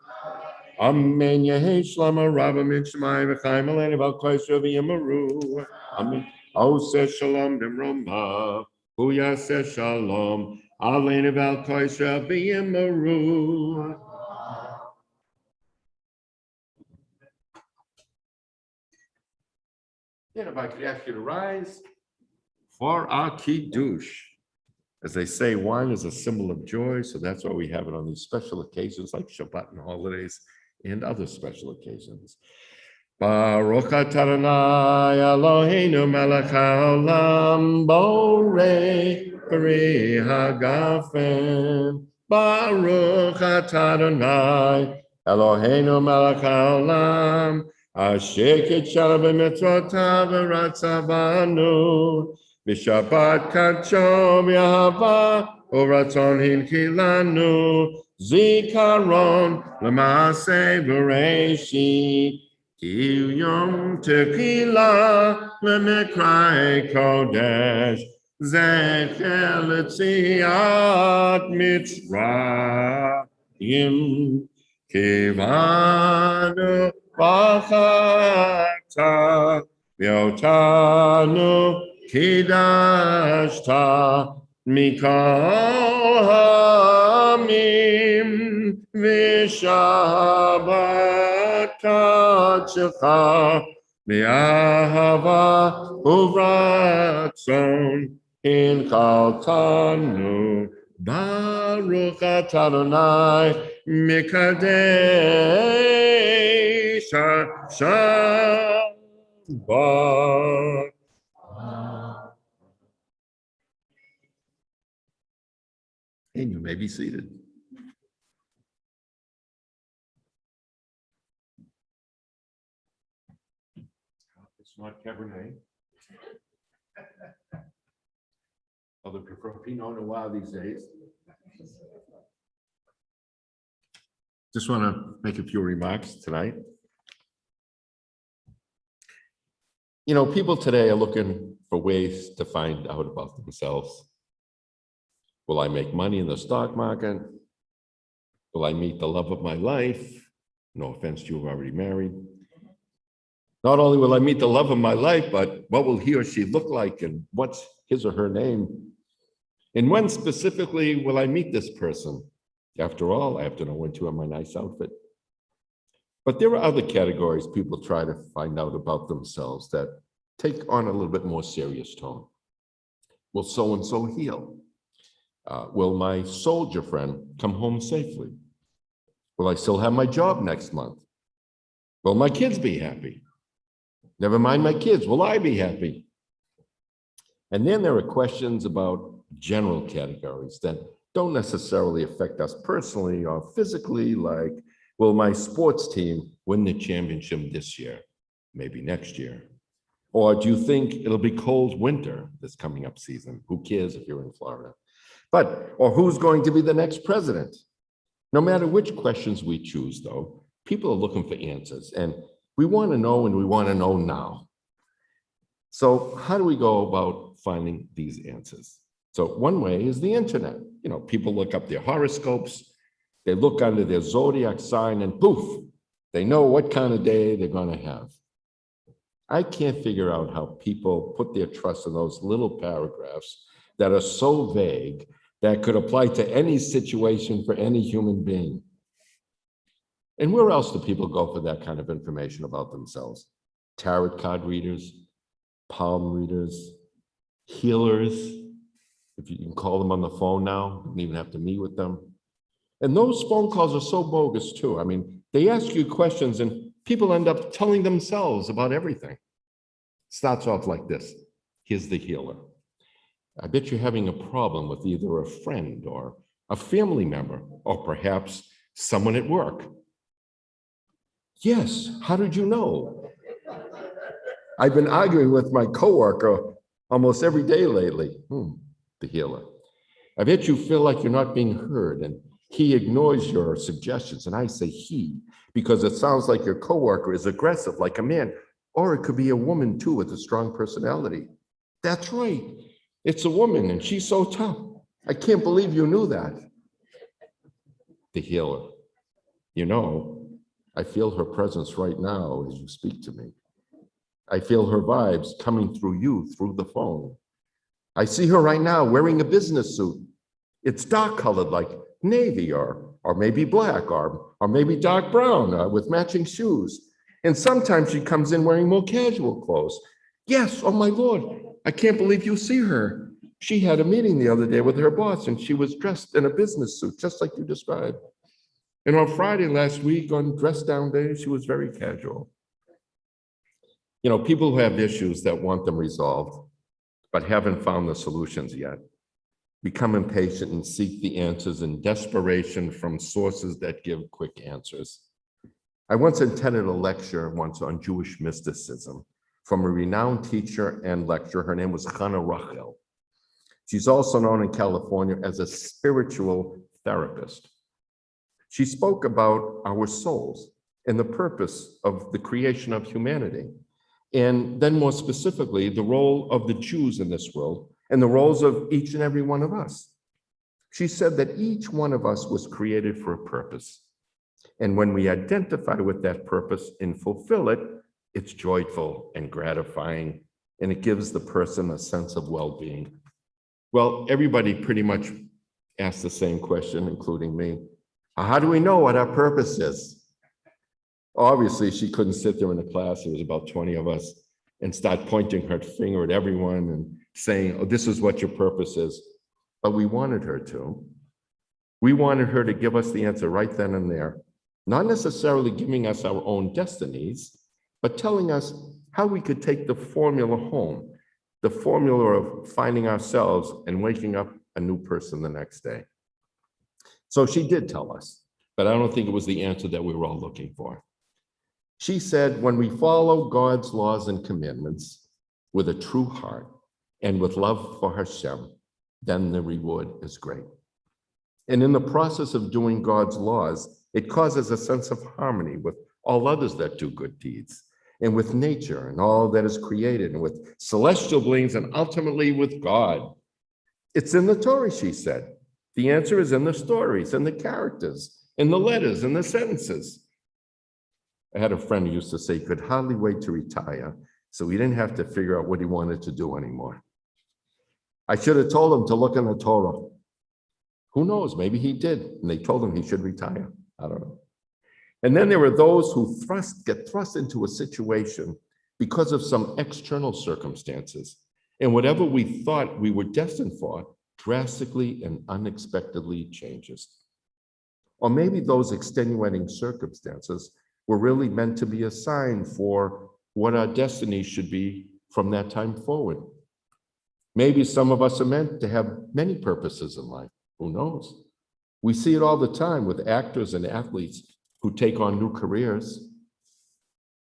Amen Yehi Shlama Rabba Mitchmai V'chaim Eleni Val Klaishel Yamaru Amen O Se Shalom Demroma Huya Se Shalom Alein Val Klaishel Yamaru. And if I could ask you to rise for our kiddush. As they say, wine is a symbol of joy, so that's why we have it on these special occasions like Shabbat and holidays and other special occasions. Baruch atah Adonai Eloheinu melech haolam borei peri hagafen. Baruch atah Adonai Eloheinu melech haolam asher kitshara b'mitzvotav v'ratza banu b'shabbat kadsho v'ahava u'ratzon hinkilanu zikaron l'maaseh v'reishit Ki yom tequila lemekrai kodesh zecher letziat mitzrayim kivanu bachata v'otanu kidashta mikol hamim v'shabbat kadshecha v'ahava uvratzon inchaltanu Baruch atah Adonai mikadesh Shabbat. And you may be seated. It's not Cabernet. Other prefer Pinot Noir these days. Just want to make a few remarks tonight. You know, people today are looking for ways to find out about themselves. Will I make money in the stock market? Will I meet the love of my life? No offense to you who are already married. Not only will I meet the love of my life, but what will he or she look like and what's his or her name? And when specifically will I meet this person? After all, I have to know when to wear my nice outfit. But there are other categories people try to find out about themselves that take on a little bit more serious tone. Will so-and-so heal? Will my soldier friend come home safely? Will I still have my job next month? Will my kids be happy? Never mind my kids, will I be happy? And then there are questions about general categories that don't necessarily affect us personally or physically, like, will my sports team win the championship this year? Maybe next year. Or do you think it'll be cold winter this coming up season? Who cares if you're in Florida? Or who's going to be the next president? No matter which questions we choose, though, people are looking for answers, and we want to know, and we want to know now. So how do we go about finding these answers? So one way is the internet. People look up their horoscopes, they look under their zodiac sign, and poof, they know what kind of day they're going to have. I can't figure out how people put their trust in those little paragraphs that are so vague that could apply to any situation for any human being. And where else do people go for that kind of information about themselves? Tarot card readers, palm readers, healers, if you can call them on the phone now, you don't even have to meet with them. And those phone calls are so bogus too. I mean, they ask you questions and people end up telling themselves about everything. Starts off like this. Here's the healer. I bet you're having a problem with either a friend or a family member, or perhaps someone at work. Yes, how did you know? I've been arguing with my coworker almost every day lately. The healer. I bet you feel like you're not being heard and he ignores your suggestions. And I say he, because it sounds like your coworker is aggressive like a man, or it could be a woman too with a strong personality. That's right. It's a woman and she's so tough. I can't believe you knew that. The healer. I feel her presence right now as you speak to me. I feel her vibes coming through you through the phone. I see her right now wearing a business suit. It's dark colored like navy or maybe black or maybe dark brown with matching shoes. And sometimes she comes in wearing more casual clothes. Yes, oh my Lord, I can't believe you see her. She had a meeting the other day with her boss and she was dressed in a business suit, just like you described. And on Friday last week, on dress down day, she was very casual. People who have issues that want them resolved, but haven't found the solutions yet, become impatient and seek the answers in desperation from sources that give quick answers. I once attended a lecture on Jewish mysticism from a renowned teacher and lecturer. Her name was Chana Rachel. She's also known in California as a spiritual therapist. She spoke about our souls and the purpose of the creation of humanity. And then more specifically, the role of the Jews in this world and the roles of each and every one of us. She said that each one of us was created for a purpose. And when we identify with that purpose and fulfill it, it's joyful and gratifying, and it gives the person a sense of well-being. Well, everybody pretty much asked the same question, including me. How do we know what our purpose is? Obviously, she couldn't sit there in the class, there was about 20 of us, and start pointing her finger at everyone and saying, oh, this is what your purpose is. But we wanted her to. We wanted her to give us the answer right then and there, not necessarily giving us our own destinies, but telling us how we could take the formula home, the formula of finding ourselves and waking up a new person the next day. So she did tell us, but I don't think it was the answer that we were all looking for. She said, when we follow God's laws and commandments with a true heart and with love for Hashem, then the reward is great. And in the process of doing God's laws, it causes a sense of harmony with all others that do good deeds, and with nature and all that is created, and with celestial beings, and ultimately with God. It's in the Torah, she said. The answer is in the stories, and the characters, in the letters, and the sentences. I had a friend who used to say he could hardly wait to retire, so he didn't have to figure out what he wanted to do anymore. I should have told him to look in the Torah. Who knows, maybe he did, and they told him he should retire. I don't know. And then there were those who get thrust into a situation because of some external circumstances. And whatever we thought we were destined for drastically and unexpectedly changes. Or maybe those extenuating circumstances were really meant to be a sign for what our destiny should be from that time forward. Maybe some of us are meant to have many purposes in life. Who knows? We see it all the time with actors and athletes who take on new careers.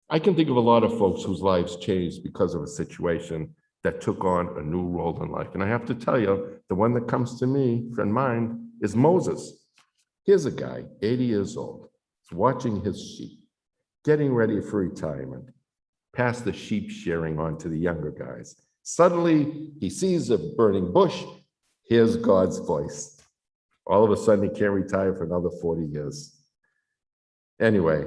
I can think of a lot of folks whose lives changed because of a situation that took on a new role in life. And I have to tell you, the one that comes to me, friend mine, is Moses. Here's a guy, 80 years old, he's watching his sheep, getting ready for retirement, pass the sheep shearing on to the younger guys. Suddenly, he sees a burning bush, hears God's voice. All of a sudden, he can't retire for another 40 years. Anyway,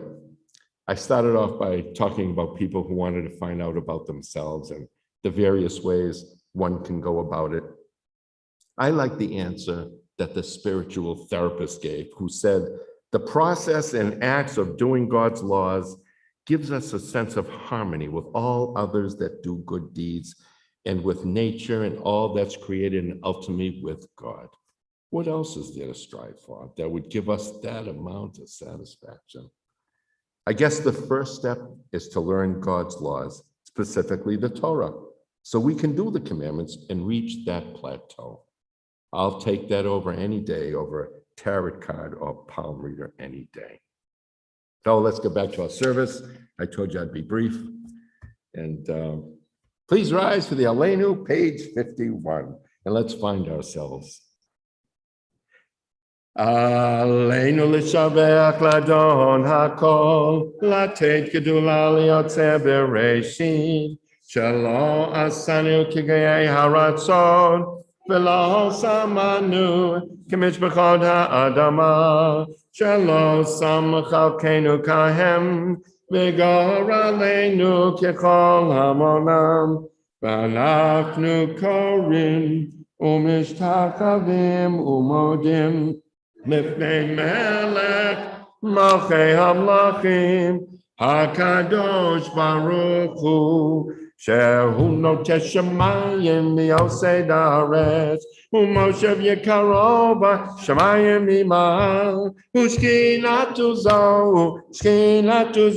I started off by talking about people who wanted to find out about themselves and the various ways one can go about it. I like the answer that the spiritual therapist gave, who said, the process and acts of doing God's laws gives us a sense of harmony with all others that do good deeds and with nature and all that's created, and ultimately with God. What else is there to strive for that would give us that amount of satisfaction? I guess the first step is to learn God's laws, specifically the Torah, so we can do the commandments and reach that plateau. I'll take that over any day, over a tarot card or palm reader any day. So let's get back to our service. I told you I'd be brief. And please rise for the Aleinu, page 51, and let's find ourselves. Aleinu l'shavech l'adon hakol, latet gedula liyotzeh bereshit, shelo asanu kigayei haratzon, v'lo samanu k'mishpachot ha'adama, shelo sam chalkenu kahem, v'gor aleinu k'chol hamonam, v'anachnu korim u'mishtachavim u'modim, Lifnei melech malchei hamlachim hakadosh baruch hu shehu noteh shamayim v'yosei haaretz u'moshev yekaro b'shamayim imal u'shkinatu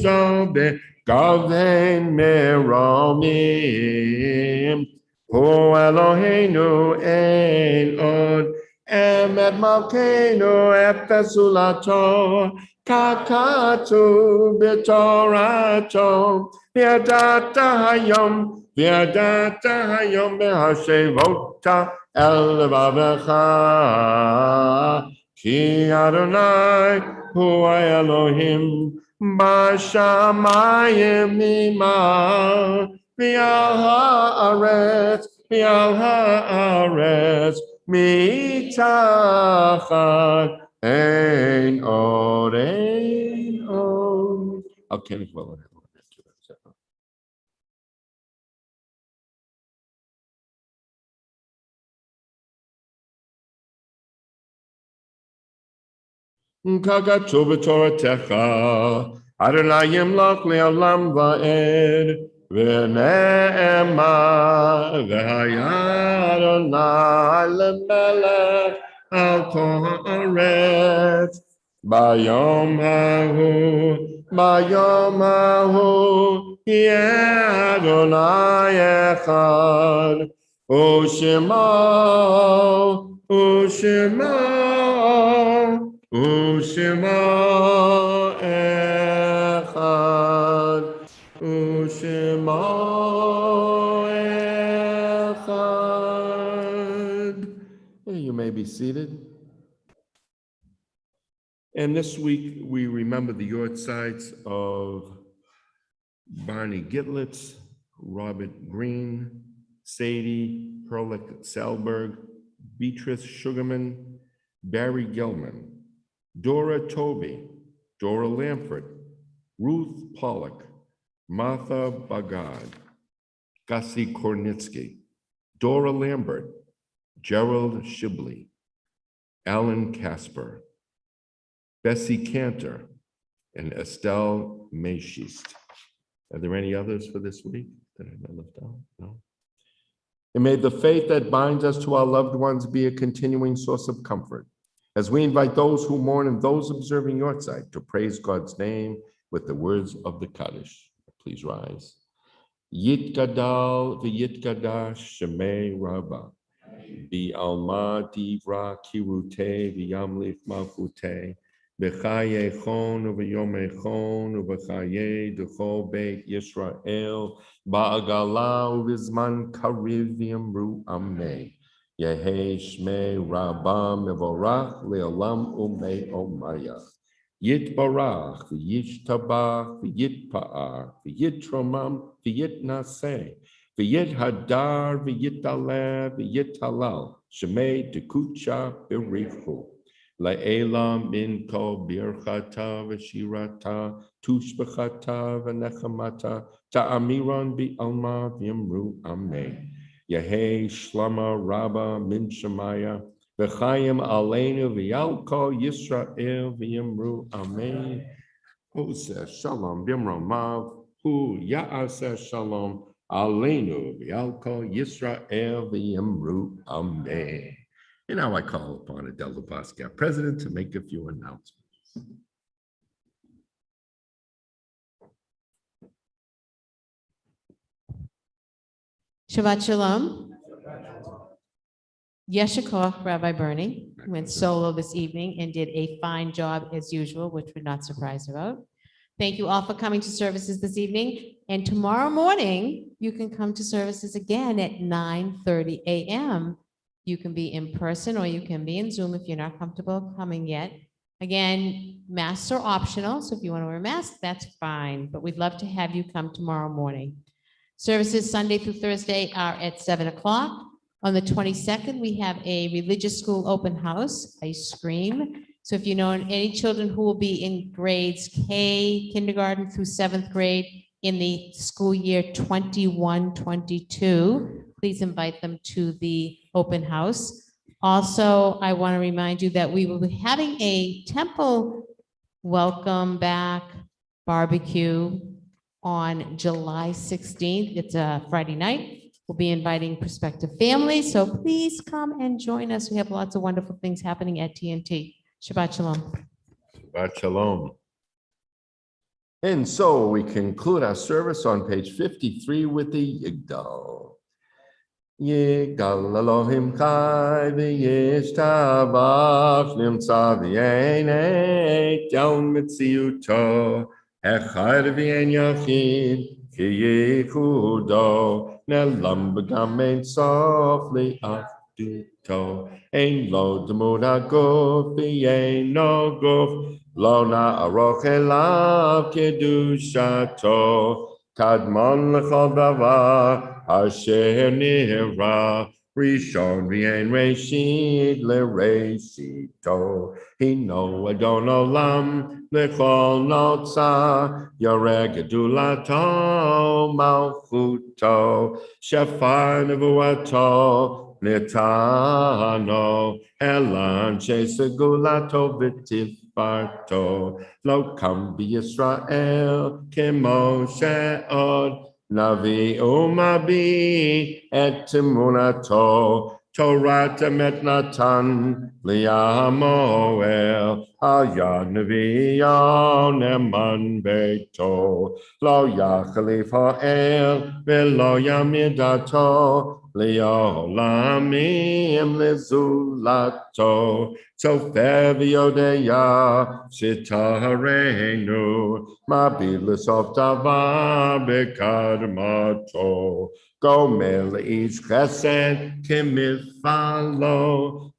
zo begavein meromim hu Eloheinu ein od Emet Malkeinu Efesulato Kakatu B'Torato V'yadata Hayom B'Hashevota El Levavecha Ki Adonai Hu Elohim B'Shamayim Imal V'Al Haaretz Mitachat ein od. Okay, well, Kagatu b'Toratecha, Adonai yimlach le'olam va'ed, v'ne'emar, v'haya Adonai lemelech al kol haaretz, bayom hahu, yeh Adonai echad, u'shemo echad, u'shemo echad. You may be seated. And this week, we remember the yortzites of Barney Gitlitz, Robert Green, Sadie Perlich Selberg, Beatrice Sugarman, Barry Gilman, Dora Toby, Dora Lamford, Ruth Pollock, Martha Bagard, Gussie Kornitsky, Dora Lambert, Gerald Shibley, Alan Casper, Bessie Cantor, and Estelle Mayschist. Are there any others for this week that I left out? No. And may the faith that binds us to our loved ones be a continuing source of comfort as we invite those who mourn and those observing yortzeit to praise God's name with the words of the Kaddish. Please rise. Yitgadal v'yitgadash shemei Rabbah, v'alma divra kirute v'yamlich malchute, B'chaye chon u'b'yomei chon u'b'chaye d'chol beit Yisrael ba'agala u'b'zman kariv v'yamru ameh. Yehi shmei rabba mevorach le'olam u'mei omaya. Yitbarach v'yishtabach v'yitpa'ar v'yitromam v'yitnaseh v'yithadar v'yitaleh v'yitalal shemei dekucha b'richu. La'ela min kol birchata v'shirata tushbechata v'nechamata ta'amiran bi'alma v'yamru ameh. Yehi shlama rabba min shemaya v'chayim aleinu v'yalko Yisrael v'yamru amen. Oseh shalom b'mromav hu ya'aseh shalom aleinu v'yalko Yisrael v'yamru amen. And now I call upon Adele Lubasky, our president, to make a few announcements. Shabbat Shalom. Yeshua, Rabbi Bernie, went solo this evening and did a fine job as usual, which we're not surprised about. Thank you all for coming to services this evening. And tomorrow morning, you can come to services again at 9:30 a.m. You can be in person or you can be in Zoom if you're not comfortable coming yet. Again, masks are optional, so if you want to wear a mask, that's fine. But we'd love to have you come tomorrow morning. Services Sunday through Thursday are at 7 o'clock. On the 22nd, we have a religious school open house, ice cream. So if you know any children who will be in grades K, kindergarten through 7th grade in the school year 21-22, please invite them to the open house. Also, I want to remind you that we will be having a temple welcome back barbecue on July 16th. It's a Friday night. We'll be inviting prospective families, so please come and join us. We have lots of wonderful things happening at TNT. Shabbat Shalom. Shabbat Shalom. And so we conclude our service on page 53 with the Yigdal. Yigdal Elohim Chai v'yishtabach nimtza v'yenei down mitziuto echad v'yen yachid ki yichudo nelam b'gam ein sof li'achduto ein lo demud haguf v'yen no guf lo na'aroch elav kedushato Kadmon lechol davar asher nira rishon v'yein reshit lereshito hino adon olam lechol notza yoreh gedulato malchuto shafar nevuato nitano elan shesegulato v'tifbarto Lo kam Yisrael kemo she'od Navi umabi et emunato Torah temet natan li'amoel Hayad nevi'o neman beito Lo yachalif ha'el ve'lo yamidato Li'olamim lezulato Sofer v'yodeya Shitaharenu Mabid l'sof davar bekadmato Gomer le'ish chesed kimifalo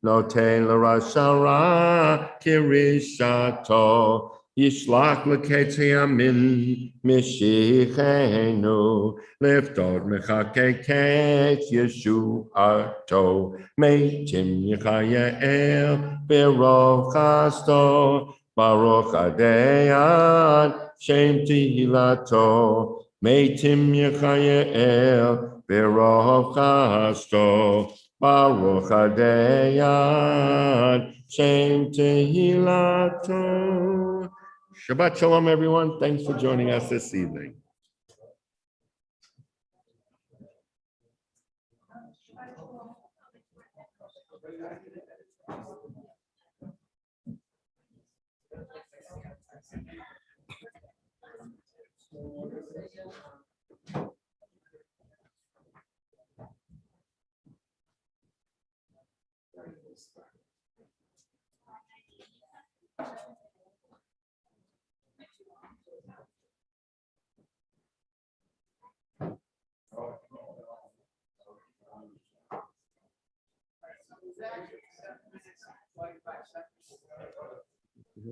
Noten l'rashara kirishato Yishlach l'ketzi amin mishichenu Liftot mechakeket Yeshuato Meitim Yechayel Berov Chasto Baruch Adeyan Shem Tehilato Meitim Yechayel Berov Chasto Baruch Adeyan Shem Tehilato. Shabbat Shalom, everyone. Thanks for joining us this evening.